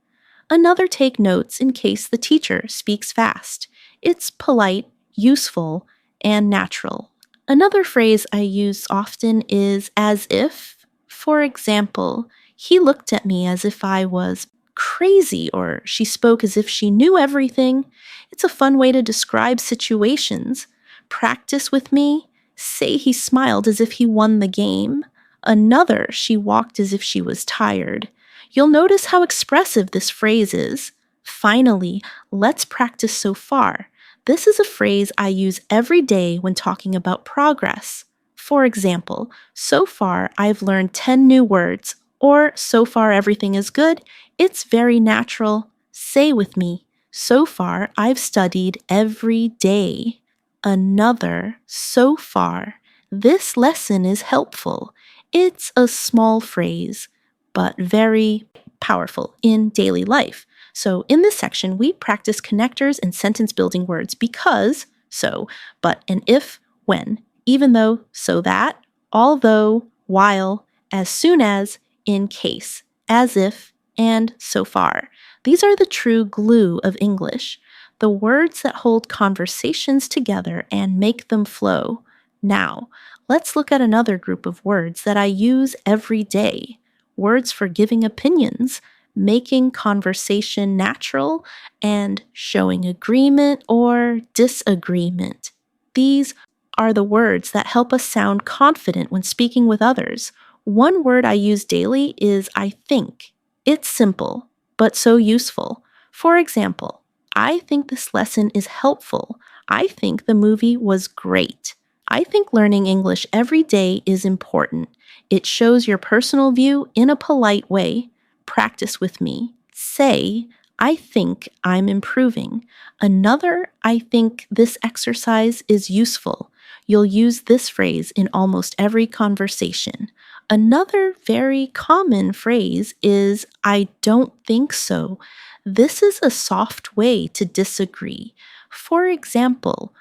Another, take notes in case the teacher speaks fast. It's polite, useful, and natural. Another phrase I use often is as if. For example, he looked at me as if I was crazy, or she spoke as if she knew everything. It's a fun way to describe situations. Practice with me. Say he smiled as if he won the game. Another, she walked as if she was tired. You'll notice how expressive this phrase is. Finally, let's practice so far. This is a phrase I use every day when talking about progress. For example, so far I've learned 10 new words, or so far everything is good. It's very natural. Say with me, so far I've studied every day. Another, so far. This lesson is helpful. It's a small phrase, but very powerful in daily life. So in this section, we practice connectors and sentence building words because, so, but, and if, when, even though, so that, although, while, as soon as, in case, as if, and so far. These are the true glue of English, the words that hold conversations together and make them flow. Now, let's look at another group of words that I use every day. Words for giving opinions, making conversation natural, and showing agreement or disagreement. These are the words that help us sound confident when speaking with others. One word I use daily is I think. It's simple, but so useful. For example, I think this lesson is helpful. I think the movie was great. I think learning English every day is important. It shows your personal view in a polite way. Practice with me. Say, I think I'm improving. Another, I think this exercise is useful. You'll use this phrase in almost every conversation. Another very common phrase is, I don't think so. This is a soft way to disagree. For example,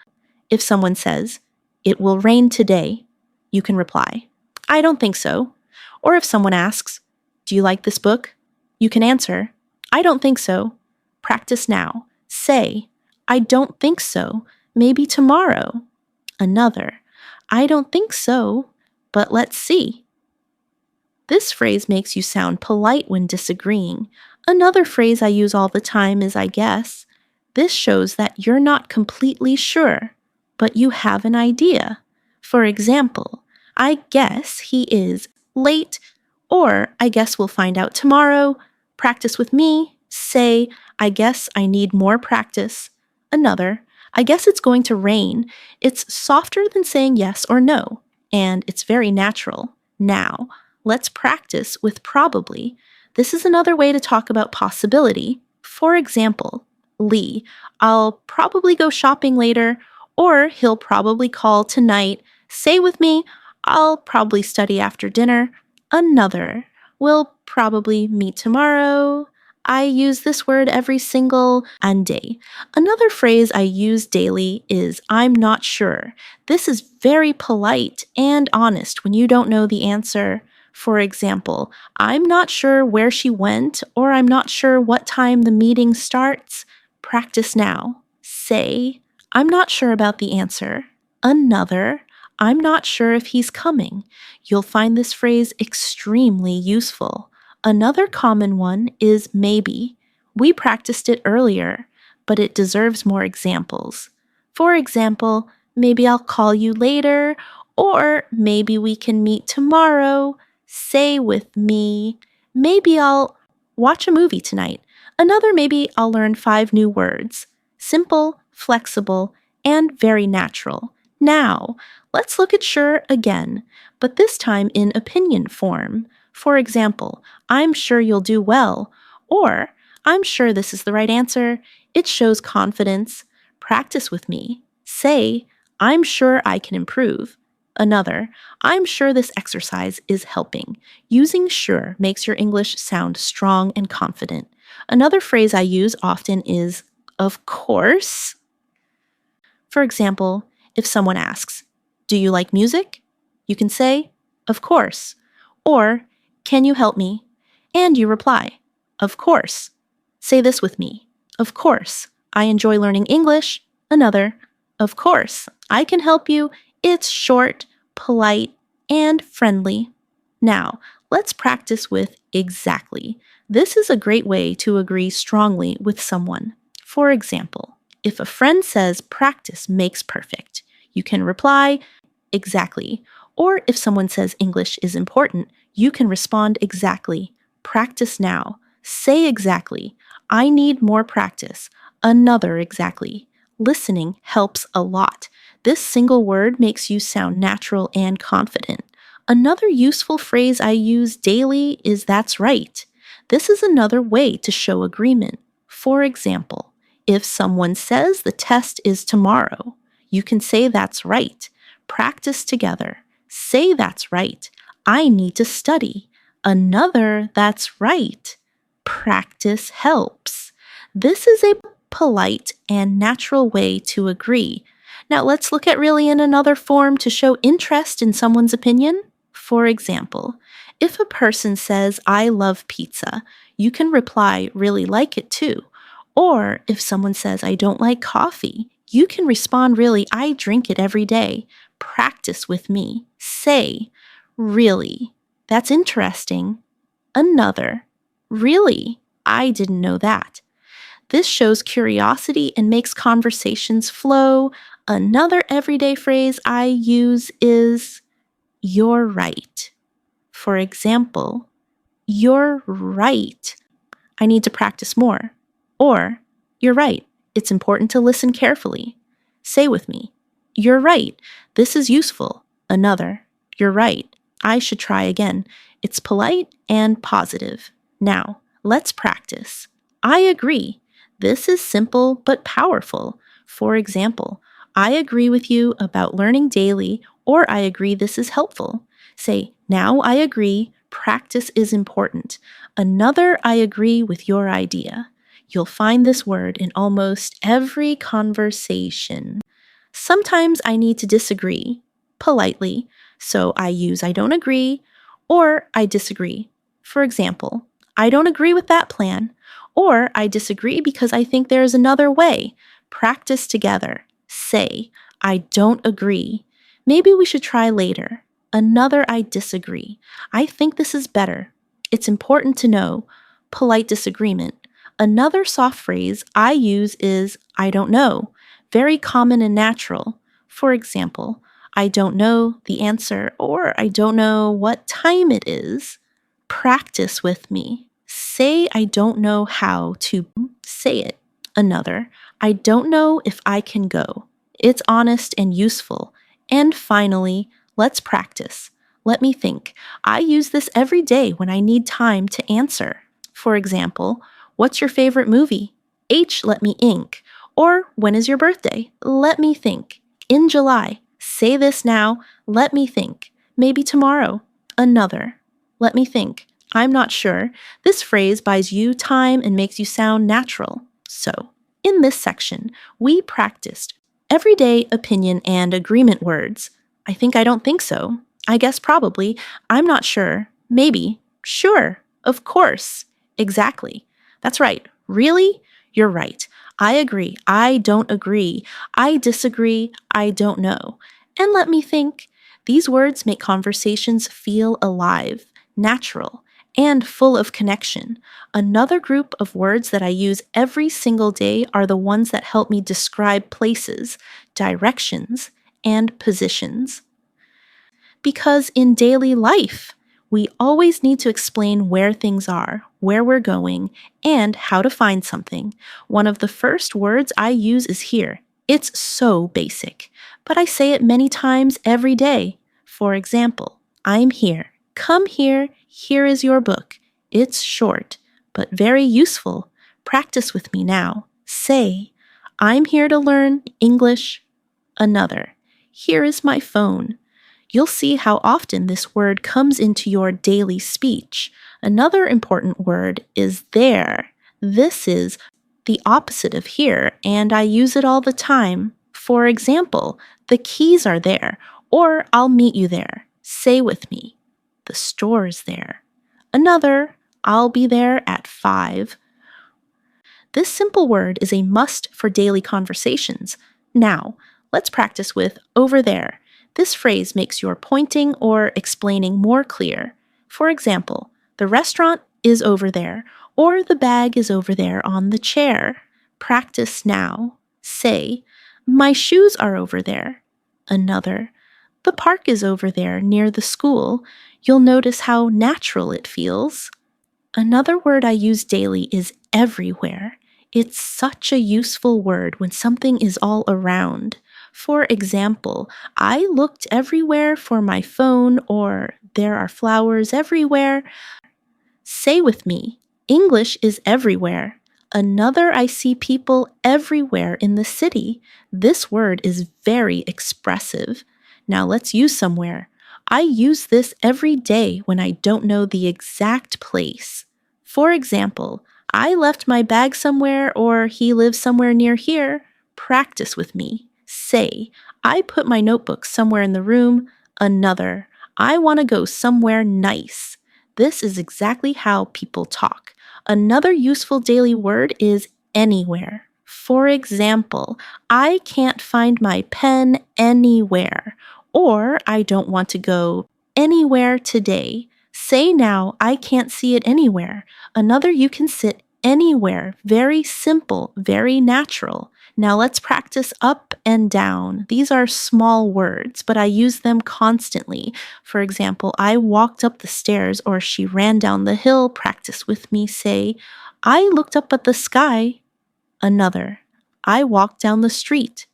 if someone says, it will rain today, you can reply, I don't think so. Or if someone asks, do you like this book? You can answer, I don't think so. Practice now. Say, I don't think so. Maybe tomorrow. Another, I don't think so, but let's see. This phrase makes you sound polite when disagreeing. Another phrase I use all the time is I guess. This shows that you're not completely sure, but you have an idea. For example, I guess he is late, or I guess we'll find out tomorrow. Practice with me. Say, I guess I need more practice. Another, I guess it's going to rain. It's softer than saying yes or no, and it's very natural. Now, let's practice with probably. This is another way to talk about possibility. For example, Lee, I'll probably go shopping later, or he'll probably call tonight. Say with me, I'll probably study after dinner. Another, we'll probably meet tomorrow. I use this word every single day. Another phrase I use daily is I'm not sure. This is very polite and honest when you don't know the answer. For example, I'm not sure where she went, or I'm not sure what time the meeting starts. Practice now. Say, I'm not sure about the answer. Another, I'm not sure if he's coming. You'll find this phrase extremely useful. Another common one is maybe. We practiced it earlier, but it deserves more examples. For example, maybe I'll call you later, or maybe we can meet tomorrow. Say with me, maybe I'll watch a movie tonight. Another, maybe I'll learn 5 new words. Simple, flexible, and very natural. Now, let's look at sure again, but this time in opinion form. For example, I'm sure you'll do well, or I'm sure this is the right answer. It shows confidence. Practice with me. Say, I'm sure I can improve. Another, I'm sure this exercise is helping. Using sure makes your English sound strong and confident. Another phrase I use often is, of course. For example, if someone asks, do you like music? You can say, of course. Or, can you help me? And you reply, of course. Say this with me. Of course. I enjoy learning English. Another, of course. I can help you. It's short, polite, and friendly. Now, let's practice with exactly. This is a great way to agree strongly with someone. For example, if a friend says practice makes perfect, you can reply, exactly. Or if someone says English is important, you can respond exactly. Practice now. Say exactly. I need more practice. Another exactly. Listening helps a lot. This single word makes you sound natural and confident. Another useful phrase I use daily is that's right. This is another way to show agreement. For example, if someone says the test is tomorrow, you can say that's right. Practice together. Say that's right. I need to study. Another that's right. Practice helps. This is a polite and natural way to agree. Now let's look at really in another form to show interest in someone's opinion. For example, if a person says, I love pizza, you can reply, really like it too. Or if someone says, I don't like coffee, you can respond, really, I drink it every day. Practice with me. Say, really, that's interesting. Another, really, I didn't know that. This shows curiosity and makes conversations flow. Another everyday phrase I use is, you're right. For example, you're right. I need to practice more. Or, you're right. It's important to listen carefully. Say with me. You're right. This is useful. Another. You're right. I should try again. It's polite and positive. Now, let's practice. I agree. This is simple but powerful. For example, I agree with you about learning daily, or I agree this is helpful. Say, now I agree, practice is important. Another, I agree with your idea. You'll find this word in almost every conversation. Sometimes I need to disagree, politely, so I use I don't agree or I disagree. For example, I don't agree with that plan, or I disagree because I think there is another way. Practice together. Say, I don't agree. Maybe we should try later. Another, I disagree. I think this is better. It's important to know. Polite disagreement. Another soft phrase I use is I don't know. Very common and natural. For example, I don't know the answer, or I don't know what time it is. Practice with me. Say I don't know how to say it. Another, I don't know if I can go. It's honest and useful. And finally, let's practice. Let me think. I use this every day when I need time to answer. For example, what's your favorite movie? H, let me ink. Or when is your birthday? Let me think. In July. Say this now. Let me think. Maybe tomorrow. Another. Let me think. I'm not sure. This phrase buys you time and makes you sound natural. So, in this section, we practiced everyday opinion and agreement words. I think I don't think so. I guess probably. I'm not sure. Maybe. Sure. Of course. Exactly. That's right. Really? You're right. I agree. I don't agree. I disagree. I don't know. And let me think. These words make conversations feel alive, natural, and full of connection. Another group of words that I use every single day are the ones that help me describe places, directions, and positions. Because in daily life, we always need to explain where things are, where we're going, and how to find something. One of the first words I use is here. It's so basic, but I say it many times every day. For example, I'm here. Come here. Here is your book. It's short, but very useful. Practice with me now. Say, I'm here to learn English. Another, here is my phone. You'll see how often this word comes into your daily speech. Another important word is there. This is the opposite of here, and I use it all the time. For example, the keys are there, or I'll meet you there. Say with me, the store's there. Another, I'll be there at 5. This simple word is a must for daily conversations. Now, let's practice with over there. This phrase makes your pointing or explaining more clear. For example, the restaurant is over there, or the bag is over there on the chair. Practice now. Say, my shoes are over there. Another, the park is over there near the school. You'll notice how natural it feels. Another word I use daily is everywhere. It's such a useful word when something is all around. For example, I looked everywhere for my phone, or there are flowers everywhere. Say with me, English is everywhere. Another, I see people everywhere in the city. This word is very expressive. Now let's use somewhere. I use this every day when I don't know the exact place. For example, I left my bag somewhere, or he lives somewhere near here. Practice with me. Say, I put my notebook somewhere in the room. Another, I want to go somewhere nice. This is exactly how people talk. Another useful daily word is anywhere. For example, I can't find my pen anywhere, or I don't want to go anywhere today. Say now, I can't see it anywhere. Another, you can sit anywhere. Very simple, very natural. Now let's practice up and down. These are small words, but I use them constantly. For example, I walked up the stairs, or she ran down the hill. Practice with me. Say, I looked up at the sky. Another, I walked down the street.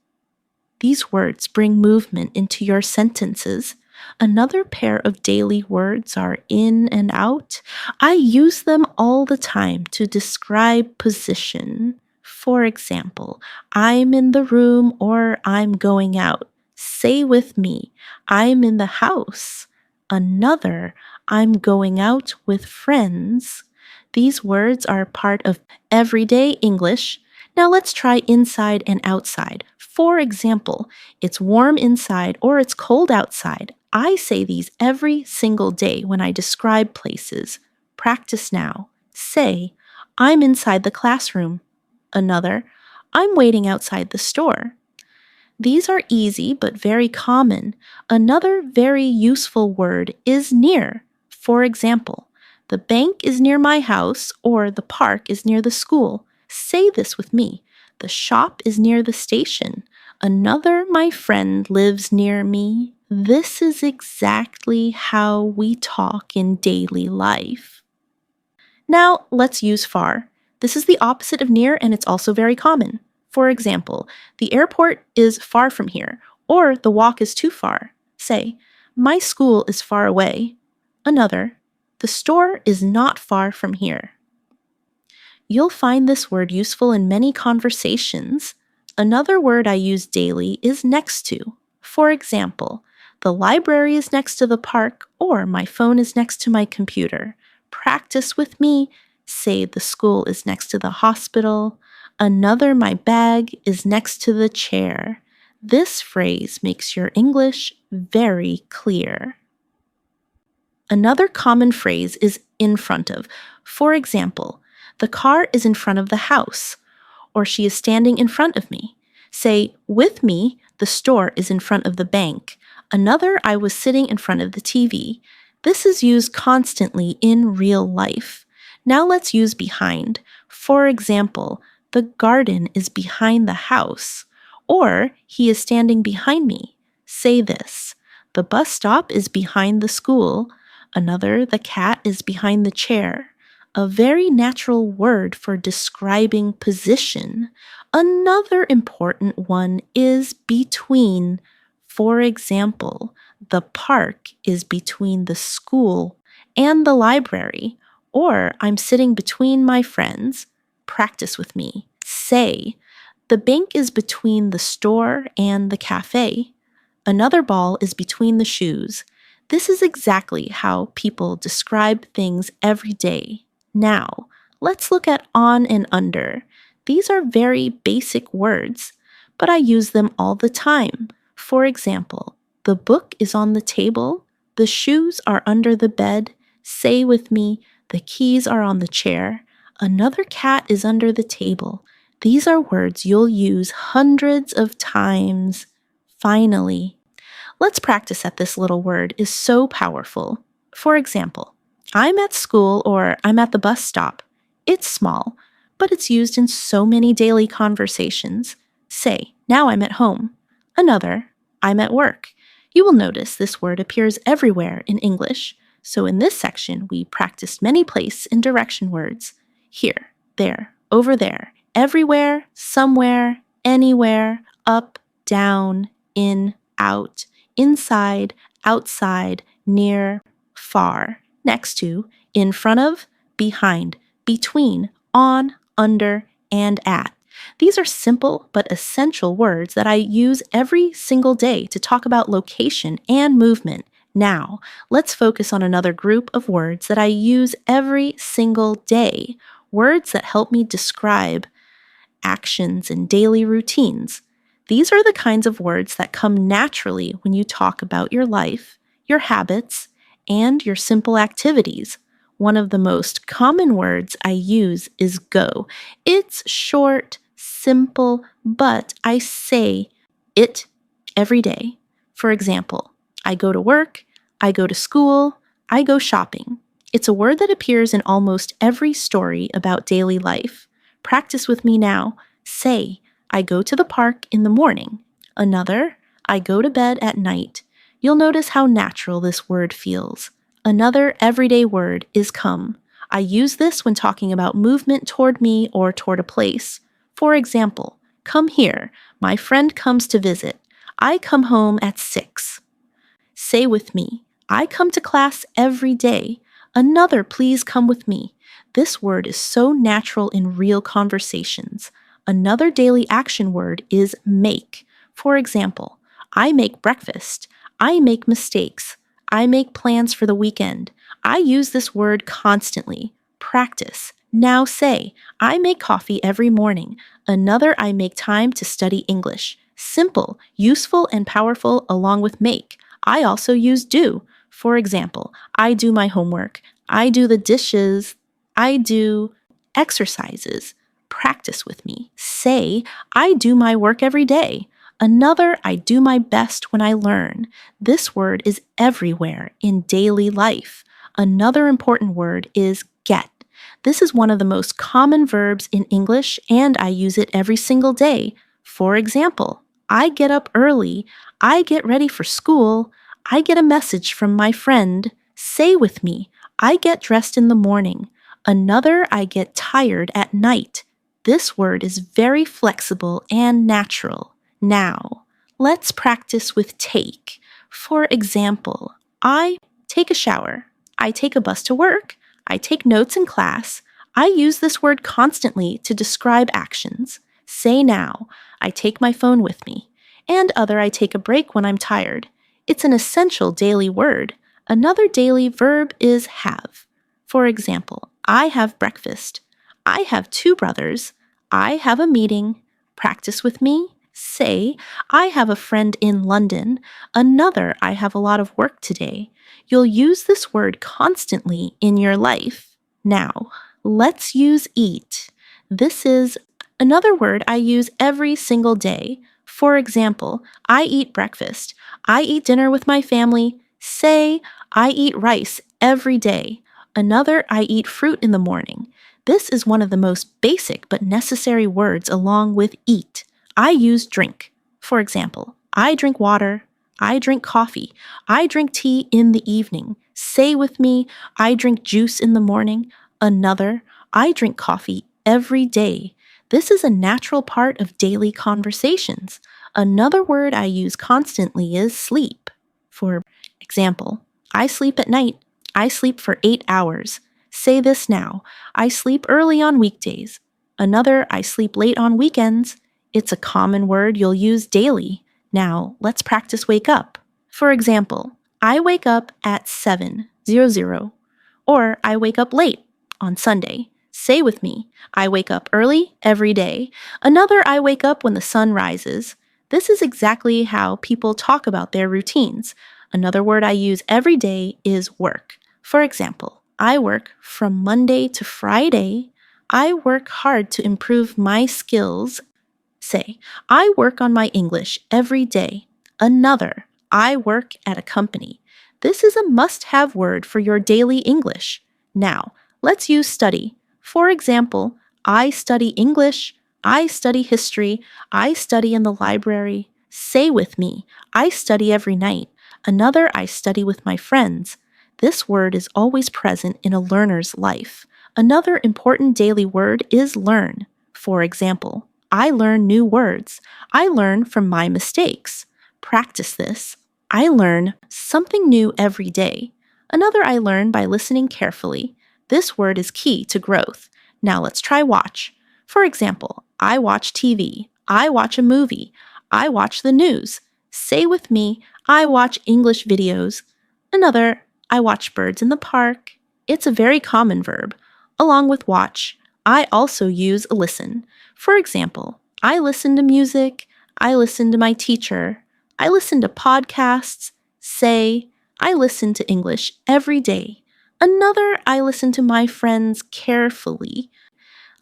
These words bring movement into your sentences. Another pair of daily words are in and out. I use them all the time to describe position. For example, I'm in the room or I'm going out. Say with me, I'm in the house. Another, I'm going out with friends. These words are part of everyday English. Now let's try inside and outside. For example, it's warm inside or it's cold outside. I say these every single day when I describe places. Practice now. Say, I'm inside the classroom. Another, I'm waiting outside the store. These are easy but very common. Another very useful word is near. For example, the bank is near my house or the park is near the school. Say this with me. The shop is near the station. Another, my friend lives near me. This is exactly how we talk in daily life. Now, let's use far. This is the opposite of near and it's also very common. For example, the airport is far from here, or the walk is too far. Say, my school is far away. Another, the store is not far from here. You'll find this word useful in many conversations. Another word I use daily is next to. For example, the library is next to the park, or my phone is next to my computer. Practice with me. Say the school is next to the hospital. Another, my bag is next to the chair. This phrase makes your English very clear. Another common phrase is in front of. For example, the car is in front of the house, or she is standing in front of me. Say, with me, the store is in front of the bank. Another, I was sitting in front of the TV. This is used constantly in real life. Now let's use behind. For example, the garden is behind the house, or he is standing behind me. Say this. The bus stop is behind the school. Another, the cat is behind the chair. A very natural word for describing position. Another important one is between. For example, the park is between the school and the library, or I'm sitting between my friends. Practice with me. Say, the bank is between the store and the cafe. Another ball is between the shoes. This is exactly how people describe things every day. Now, let's look at on and under. These are very basic words, but I use them all the time. For example, the book is on the table. The shoes are under the bed. Say with me, the keys are on the chair. Another cat is under the table. These are words you'll use hundreds of times. Finally, let's practice at this little word is so powerful. For example, I'm at school or I'm at the bus stop. It's small, but it's used in so many daily conversations. Say, now I'm at home. Another, I'm at work. You will notice this word appears everywhere in English. So in this section, we practiced many place and direction words. Here, there, over there, everywhere, somewhere, anywhere, up, down, in, out, inside, outside, near, far, next to, in front of, behind, between, on, under, and at. These are simple but essential words that I use every single day to talk about location and movement. Now, let's focus on another group of words that I use every single day. Words that help me describe actions and daily routines. These are the kinds of words that come naturally when you talk about your life, your habits, and your simple activities. One of the most common words I use is go. It's short, simple, but I say it every day. For example, I go to work, I go to school, I go shopping. It's a word that appears in almost every story about daily life. Practice with me now. Say, I go to the park in the morning. Another, I go to bed at night. You'll notice how natural this word feels. Another everyday word is come. I use this when talking about movement toward me or toward a place. For example, come here. My friend comes to visit. I come home at 6. Say with me, I come to class every day. Another, please come with me. This word is so natural in real conversations. Another daily action word is make. For example, I make breakfast. I make mistakes. I make plans for the weekend. I use this word constantly. Practice. Now say, I make coffee every morning. Another, I make time to study English. Simple, useful, and powerful along with make. I also use do. For example, I do my homework. I do the dishes. I do exercises. Practice with me. Say, I do my work every day. Another, I do my best when I learn. This word is everywhere in daily life. Another important word is get. This is one of the most common verbs in English, and I use it every single day. For example, I get up early. I get ready for school. I get a message from my friend. Say with me, I get dressed in the morning. Another, I get tired at night. This word is very flexible and natural. Now, let's practice with take. For example, I take a shower. I take a bus to work. I take notes in class. I use this word constantly to describe actions. Say now, I take my phone with me. And other, I take a break when I'm tired. It's an essential daily word. Another daily verb is have. For example, I have breakfast. I have 2 brothers. I have a meeting. Practice with me. Say, I have a friend in London. Another, I have a lot of work today. You'll use this word constantly in your life. Now, let's use eat. This is another word I use every single day. For example, I eat breakfast. I eat dinner with my family. Say, I eat rice every day. Another, I eat fruit in the morning. This is one of the most basic but necessary words along with eat. I use drink. For example, I drink water. I drink coffee. I drink tea in the evening. Say with me, I drink juice in the morning. Another, I drink coffee every day. This is a natural part of daily conversations. Another word I use constantly is sleep. For example, I sleep at night. I sleep for 8 hours. Say this now. I sleep early on weekdays. Another, I sleep late on weekends. It's a common word you'll use daily. Now, let's practice wake up. For example, I wake up at 7:00, or I wake up late on Sunday. Say with me, I wake up early every day. Another, I wake up when the sun rises. This is exactly how people talk about their routines. Another word I use every day is work. For example, I work from Monday to Friday. I work hard to improve my skills. Say, I work on my English every day. Another, I work at a company. This is a must-have word for your daily English. Now, let's use study. For example, I study English. I study history. I study in the library. Say with me, I study every night. Another, I study with my friends. This word is always present in a learner's life. Another important daily word is learn. For example, I learn new words. I learn from my mistakes. Practice this. I learn something new every day. Another, I learn by listening carefully. This word is key to growth. Now let's try watch. For example, I watch TV. I watch a movie. I watch the news. Say with me, I watch English videos. Another, I watch birds in the park. It's a very common verb. Along with watch, I also use listen. For example, I listen to music. I listen to my teacher. I listen to podcasts. Say, I listen to English every day. Another, I listen to my friends carefully.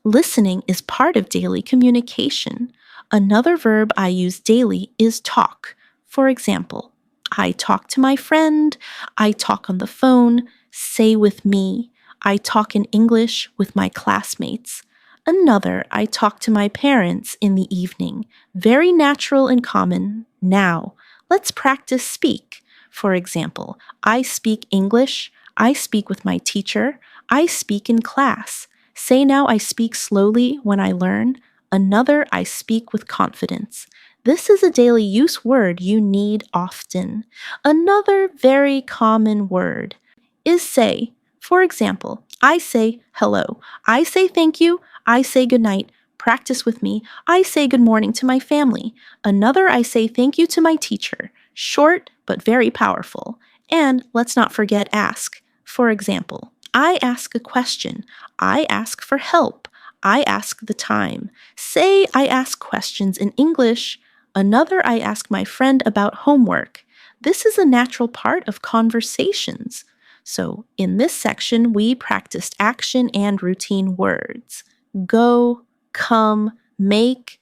Listening is part of daily communication. Another verb I use daily is talk. For example, I talk to my friend. I talk on the phone. Say with me, I talk in English with my classmates. Another, I talk to my parents in the evening. Very natural and common. Now, let's practice speak. For example, I speak English. I speak with my teacher. I speak in class. Say now, I speak slowly when I learn. Another, I speak with confidence. This is a daily use word you need often. Another very common word is say. For example, I say hello. I say thank you. I say good night. Practice with me. I say good morning to my family. Another, I say thank you to my teacher. Short, but very powerful. And let's not forget ask. For example, I ask a question. I ask for help. I ask the time. Say I ask questions in English. Another, I ask my friend about homework. This is a natural part of conversations. So in this section, we practiced action and routine words. Go, come, make,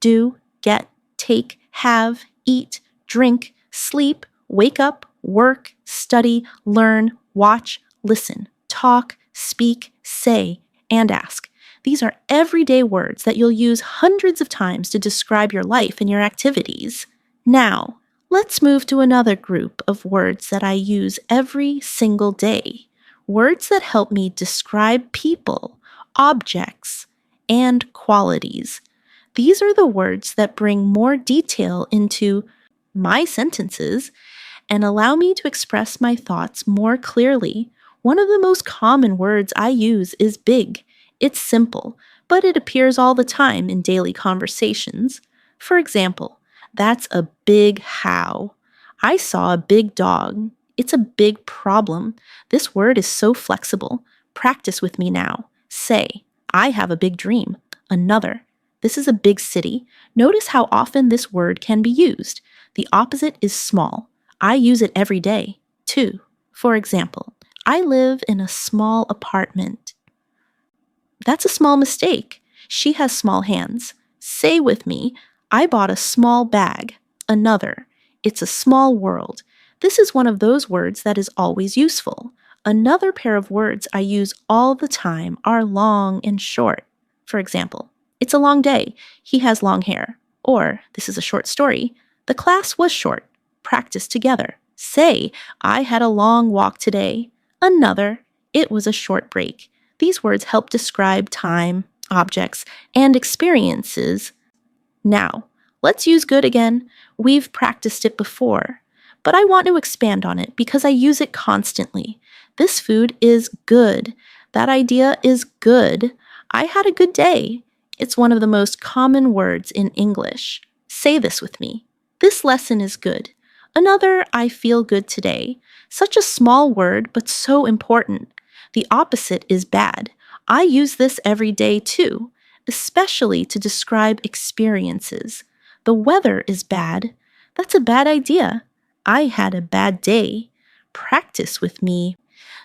do, get, take, have, eat, drink, sleep, wake up, work, study, learn, watch, listen, talk, speak, say, and ask. These are everyday words that you'll use hundreds of times to describe your life and your activities. Now, let's move to another group of words that I use every single day. Words that help me describe people, objects, and qualities. These are the words that bring more detail into my sentences and allow me to express my thoughts more clearly. One of the most common words I use is big. It's simple, but it appears all the time in daily conversations. For example, that's a big how. I saw a big dog. It's a big problem. This word is so flexible. Practice with me now. Say, I have a big dream. Another, this is a big city. Notice how often this word can be used. The opposite is small. I use it every day, too. For example, I live in a small apartment. That's a small mistake. She has small hands. Say with me, I bought a small bag. Another, it's a small world. This is one of those words that is always useful. Another pair of words I use all the time are long and short. For example, it's a long day. He has long hair. Or, this is a short story. The class was short. Practice together. Say, I had a long walk today. Another, it was a short break. These words help describe time, objects, and experiences. Now, let's use good again. We've practiced it before, but I want to expand on it because I use it constantly. This food is good. That idea is good. I had a good day. It's one of the most common words in English. Say this with me. This lesson is good. Another, I feel good today. Such a small word, but so important. The opposite is bad. I use this every day too, especially to describe experiences. The weather is bad. That's a bad idea. I had a bad day. Practice with me.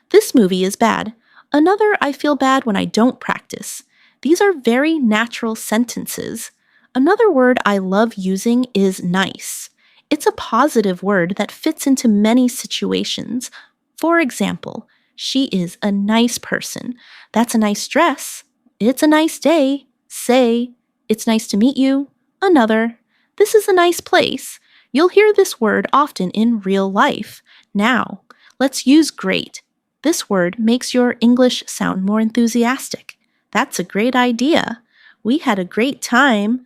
This movie is bad. Another, I feel bad when I don't practice. These are very natural sentences. Another word I love using is nice. It's a positive word that fits into many situations. For example, she is a nice person. That's a nice dress. It's a nice day. Say, it's nice to meet you. Another, this is a nice place. You'll hear this word often in real life. Now, let's use great. This word makes your English sound more enthusiastic. That's a great idea. We had a great time.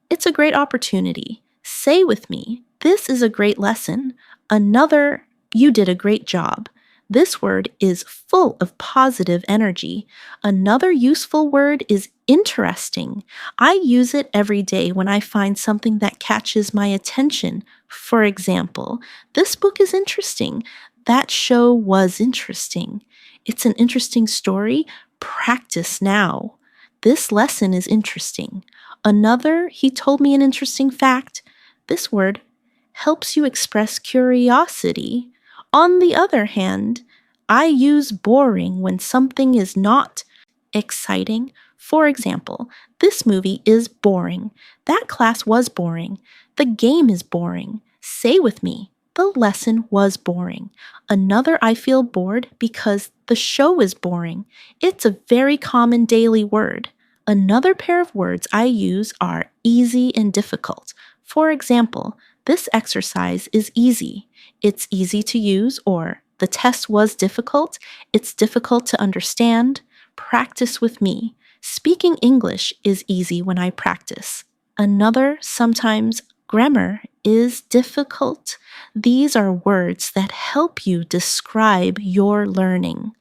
It's a great opportunity. Say with me, this is a great lesson. Another, you did a great job. This word is full of positive energy. Another useful word is interesting. I use it every day when I find something that catches my attention. For example, this book is interesting. That show was interesting. It's an interesting story. Practice now. This lesson is interesting. Another, he told me an interesting fact. This word helps you express curiosity. On the other hand, I use boring when something is not exciting. For example, this movie is boring. That class was boring. The game is boring. Say with me, the lesson was boring. Another, I feel bored because the show is boring. It's a very common daily word. Another pair of words I use are easy and difficult. For example, this exercise is easy. It's easy to use, or the test was difficult. It's difficult to understand. Practice with me. Speaking English is easy when I practice. Another, sometimes grammar is difficult. These are words that help you describe your learning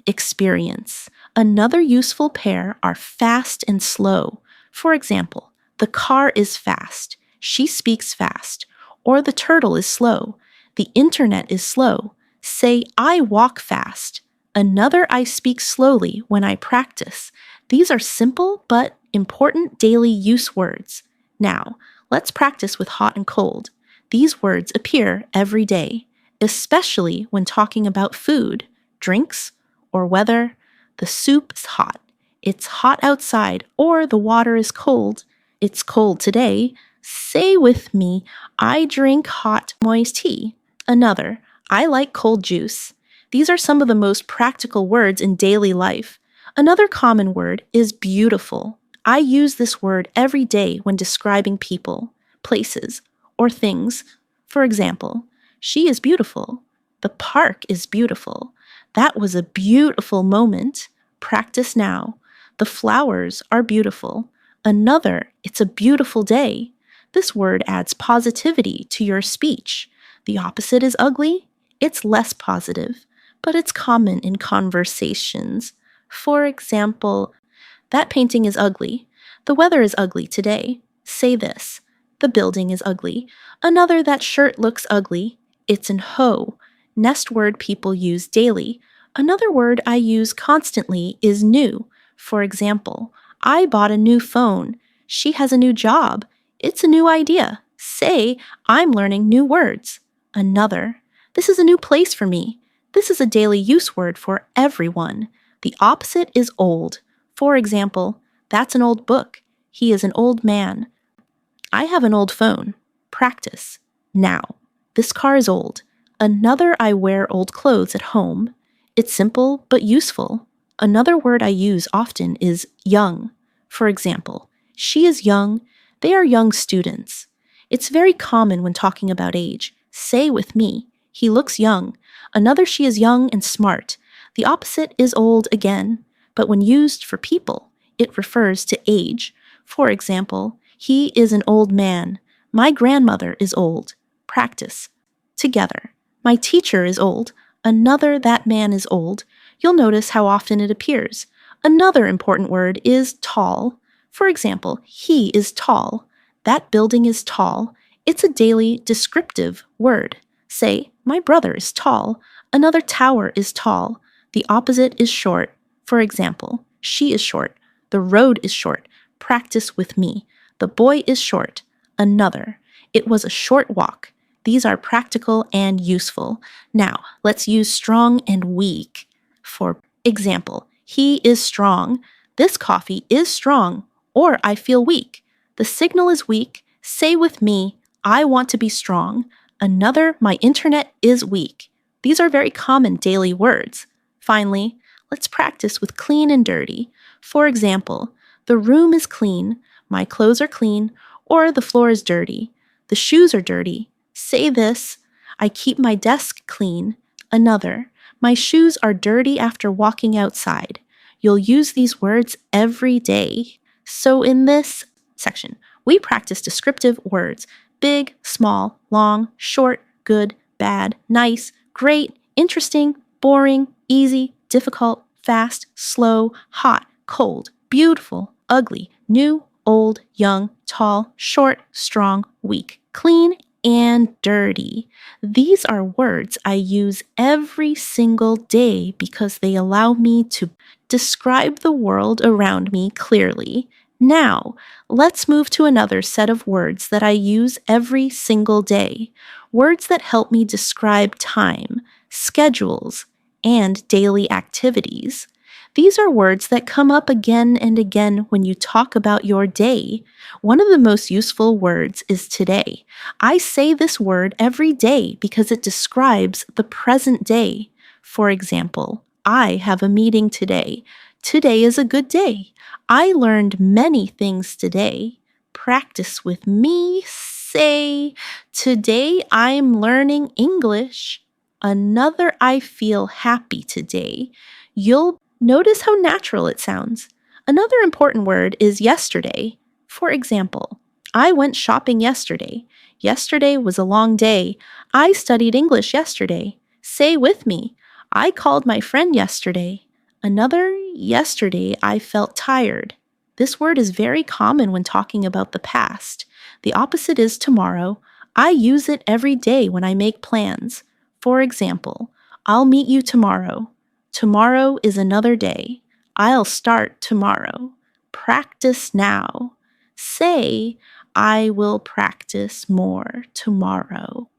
experience. Another useful pair are fast and slow. For example, the car is fast, she speaks fast, or the turtle is slow, the internet is slow. Say, I walk fast. Another, I speak slowly when I practice. These are simple but important daily use words. Now, let's practice with hot and cold. These words appear every day, especially when talking about food, drinks, or weather. The soup is hot. It's hot outside, or the water is cold. It's cold today. Say with me, I drink hot moist tea. Another, I like cold juice. These are some of the most practical words in daily life. Another common word is beautiful. I use this word every day when describing people, places, or things. For example, she is beautiful. The park is beautiful. That was a beautiful moment. Practice now. The flowers are beautiful. Another, it's a beautiful day. This word adds positivity to your speech. The opposite is ugly. It's less positive, but it's common in conversations. For example, that painting is ugly. The weather is ugly today. Say this. The building is ugly. Another, that shirt looks ugly. It's an hoe. Nest word people use daily. Another word I use constantly is new. For example, I bought a new phone. She has a new job. It's a new idea. Say, I'm learning new words. Another, this is a new place for me. This is a daily use word for everyone. The opposite is old. For example, that's an old book. He is an old man. I have an old phone. Practice. Now. This car is old. Another, I wear old clothes at home. It's simple but useful. Another word I use often is young. For example, she is young. They are young students. It's very common when talking about age. Say with me, he looks young. Another, she is young and smart. The opposite is old again, but when used for people, it refers to age. For example, he is an old man. My grandmother is old. Practice. Together. My teacher is old. Another, that man is old. You'll notice how often it appears. Another important word is tall. For example, he is tall. That building is tall. It's a daily descriptive word. Say, my brother is tall. Another, tower is tall. The opposite is short. For example, she is short. The road is short. Practice with me. The boy is short. Another, it was a short walk. These are practical and useful. Now, let's use strong and weak. For example, he is strong. This coffee is strong. Or I feel weak. The signal is weak. Say with me, I want to be strong. Another, my internet is weak. These are very common daily words. Finally, let's practice with clean and dirty. For example, the room is clean, my clothes are clean, or the floor is dirty. The shoes are dirty. Say this, I keep my desk clean. Another, my shoes are dirty after walking outside. You'll use these words every day. So in this section, we practice descriptive words: big, small, long, short, good, bad, nice, great, interesting, boring, easy, difficult, fast, slow, hot, cold, beautiful, ugly, new, old, young, tall, short, strong, weak, clean, and dirty. These are words I use every single day because they allow me to describe the world around me clearly. Now, let's move to another set of words that I use every single day. Words that help me describe time, schedules, and daily activities. These are words that come up again and again when you talk about your day. One of the most useful words is today. I say this word every day because it describes the present day. For example, I have a meeting today. Today is a good day. I learned many things today. Practice with me. Say, today I'm learning English. Another, I feel happy today. You'll notice how natural it sounds. Another important word is yesterday. For example, I went shopping yesterday. Yesterday was a long day. I studied English yesterday. Say with me. I called my friend yesterday. Another, yesterday I felt tired. This word is very common when talking about the past. The opposite is tomorrow. I use it every day when I make plans. For example, I'll meet you tomorrow. Tomorrow is another day. I'll start tomorrow. Practice now. Say, I will practice more tomorrow.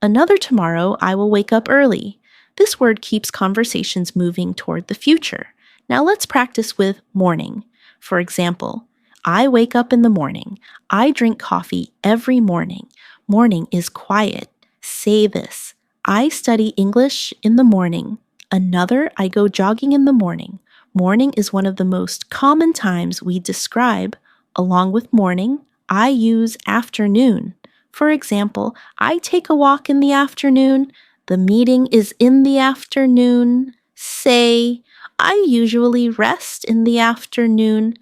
Another tomorrow, I will wake up early. This word keeps conversations moving toward the future. Now let's practice with morning. For example, I wake up in the morning. I drink coffee every morning. Morning is quiet. Say this. I study English in the morning. Another, I go jogging in the morning. Morning is one of the most common times we describe. Along with morning, I use afternoon. For example, I take a walk in the afternoon. The meeting is in the afternoon. Say, I usually rest in the afternoon.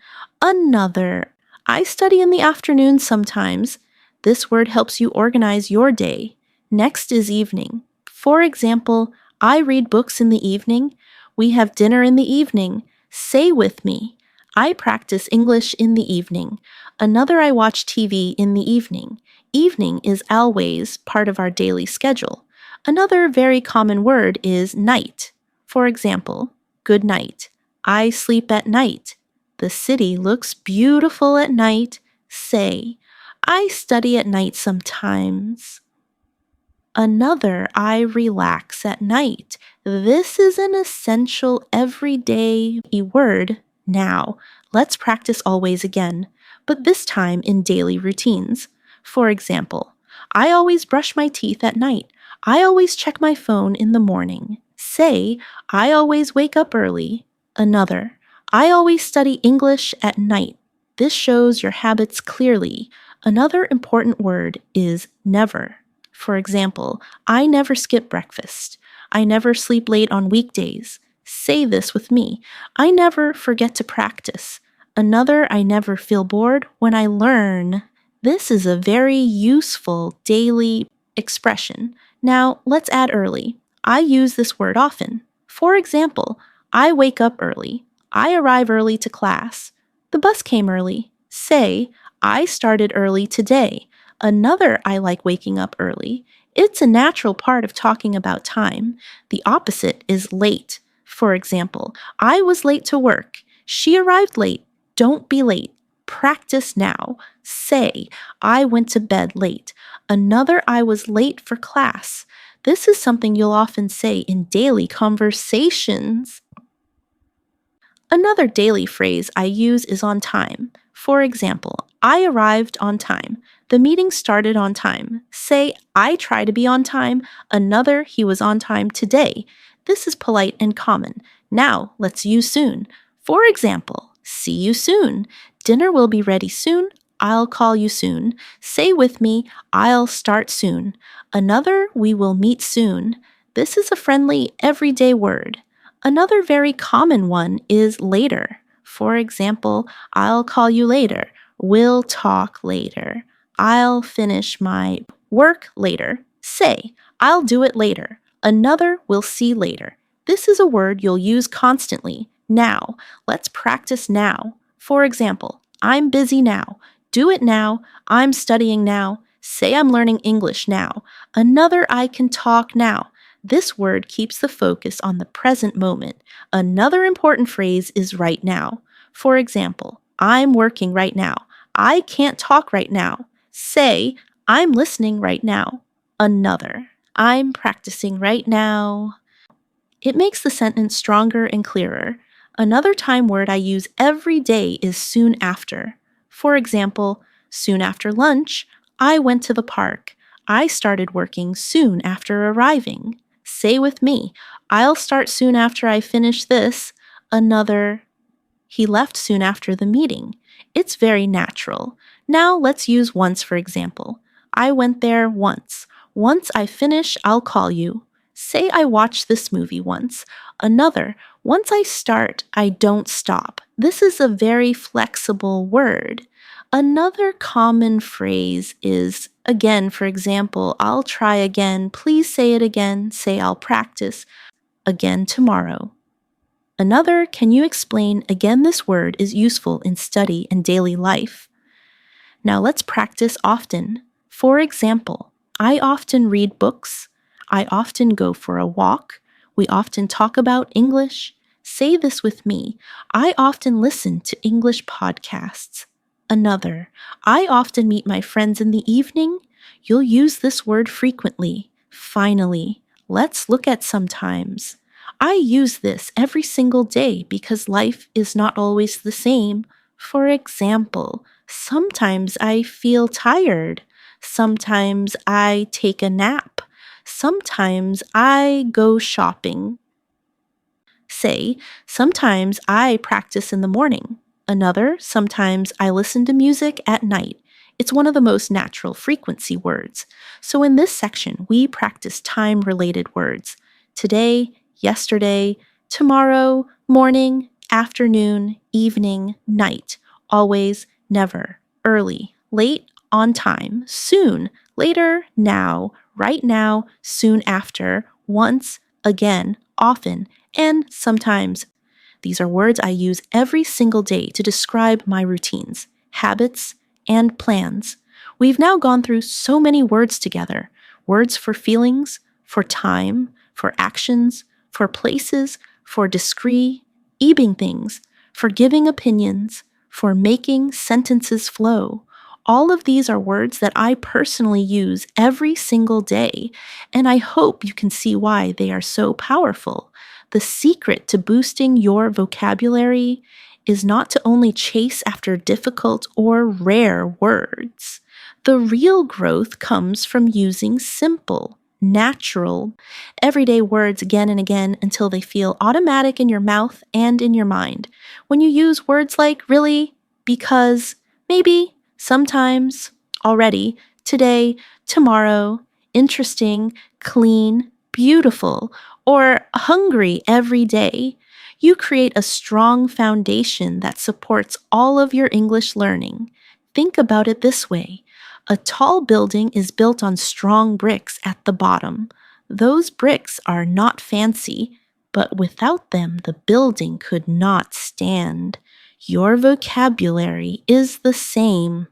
Another, I study in the afternoon sometimes. This word helps you organize your day. Next is evening. For example, I read books in the evening. We have dinner in the evening. Say with me. I practice English in the evening. Another, I watch TV in the evening. Evening is always part of our daily schedule. Another very common word is night. For example, good night. I sleep at night. The city looks beautiful at night. Say, I study at night sometimes. Another, I relax at night. This is an essential everyday word now. Let's practice always again, but this time in daily routines. For example, I always brush my teeth at night. I always check my phone in the morning. Say, I always wake up early. Another, I always study English at night. This shows your habits clearly. Another important word is never. For example, I never skip breakfast. I never sleep late on weekdays. Say this with me. I never forget to practice. Another, I never feel bored when I learn. This is a very useful daily expression. Now, let's add early. I use this word often. For example, I wake up early. I arrive early to class. The bus came early. Say, I started early today. Another, I like waking up early. It's a natural part of talking about time. The opposite is late. For example, I was late to work. She arrived late. Don't be late. Practice now. Say, I went to bed late. Another, I was late for class. This is something you'll often say in daily conversations. Another daily phrase I use is on time. For example, I arrived on time. The meeting started on time. Say, I try to be on time. Another, he was on time today. This is polite and common. Now, let's use soon. For example, see you soon. Dinner will be ready soon. I'll call you soon. Say with me, I'll start soon. Another, we will meet soon. This is a friendly, everyday word. Another very common one is later. For example, I'll call you later. We'll talk later. I'll finish my work later. Say, I'll do it later. Another, we'll see later. This is a word you'll use constantly. Now. Let's practice now. For example, I'm busy now. Do it now. I'm studying now. Say I'm learning English now. Another, I can talk now. This word keeps the focus on the present moment. Another important phrase is right now. For example, I'm working right now. I can't talk right now. Say, I'm listening right now. Another, I'm practicing right now. It makes the sentence stronger and clearer. Another time word I use every day is soon after. For example, soon after lunch, I went to the park. I started working soon after arriving. Say with me, I'll start soon after I finish this. Another, he left soon after the meeting. It's very natural. Now let's use once for example. I went there once. Once I finish, I'll call you. Say I watched this movie once. Another, Once I start, I don't stop. This is a very flexible word. Another common phrase is, again, for example, I'll try again, please say it again, say I'll practice again tomorrow. Another, can you explain, again, this word is useful in study and daily life. Now let's practice often. For example, I often read books. I often go for a walk. We often talk about English. Say this with me. I often listen to English podcasts. Another, I often meet my friends in the evening. You'll use this word frequently. Finally, let's look at sometimes. I use this every single day because life is not always the same. For example, sometimes I feel tired. Sometimes I take a nap. Sometimes I go shopping. Say, sometimes I practice in the morning. Another, sometimes I listen to music at night. It's one of the most natural frequency words. So in this section, we practice time-related words. Today, yesterday, tomorrow, morning, afternoon, evening, night, always, never, early, late, on time, soon, later, now, right now, soon after, once, again, often, and sometimes. These are words I use every single day to describe my routines, habits, and plans. We've now gone through so many words together. Words for feelings, for time, for actions, for places, for discrete, eating things, for giving opinions, for making sentences flow. All of these are words that I personally use every single day, and I hope you can see why they are so powerful. The secret to boosting your vocabulary is not to only chase after difficult or rare words. The real growth comes from using simple, natural, everyday words again and again until they feel automatic in your mouth and in your mind. When you use words like really, because, maybe, sometimes, already, today, tomorrow, interesting, clean, beautiful, or hungry every day, you create a strong foundation that supports all of your English learning. Think about it this way. A tall building is built on strong bricks at the bottom. Those bricks are not fancy, but without them, the building could not stand. Your vocabulary is the same.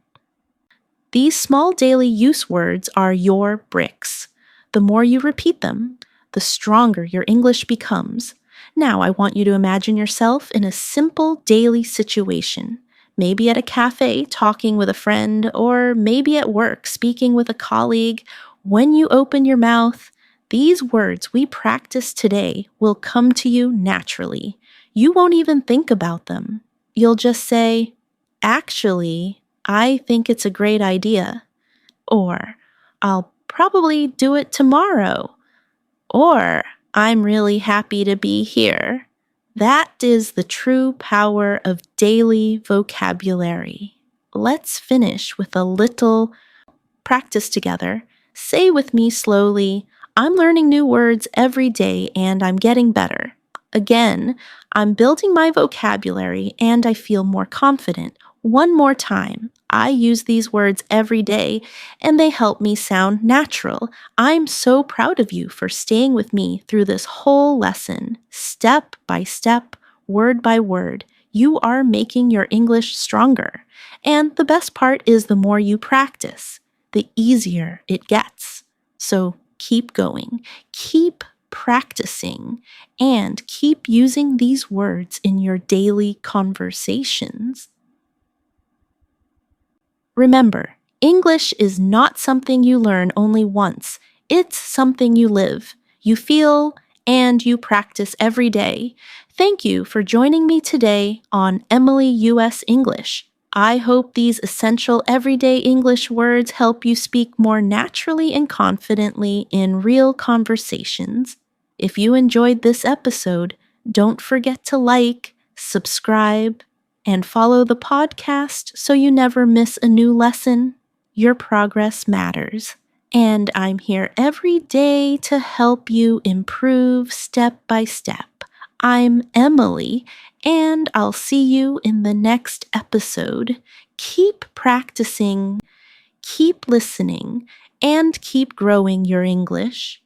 These small daily use words are your bricks. The more you repeat them, the stronger your English becomes. Now I want you to imagine yourself in a simple daily situation. Maybe at a cafe talking with a friend, or maybe at work speaking with a colleague. When you open your mouth, these words we practice today will come to you naturally. You won't even think about them. You'll just say, actually, I think it's a great idea. Or, I'll probably do it tomorrow. Or, I'm really happy to be here. That is the true power of daily vocabulary. Let's finish with a little practice together. Say with me slowly, I'm learning new words every day and I'm getting better. Again, I'm building my vocabulary and I feel more confident. One more time. I use these words every day and they help me sound natural. I'm so proud of you for staying with me through this whole lesson, step by step, word by word. You are making your English stronger. And the best part is the more you practice, the easier it gets. So keep going, keep practicing, and keep using these words in your daily conversations. Remember, English is not something you learn only once. It's something you live, you feel, and you practice every day. Thank you for joining me today on Emily US English. I hope these essential everyday English words help you speak more naturally and confidently in real conversations. If you enjoyed this episode, don't forget to like, subscribe, and follow the podcast so you never miss a new lesson. Your progress matters. And I'm here every day to help you improve step by step. I'm Emily, and I'll see you in the next episode. Keep practicing, keep listening, and keep growing your English.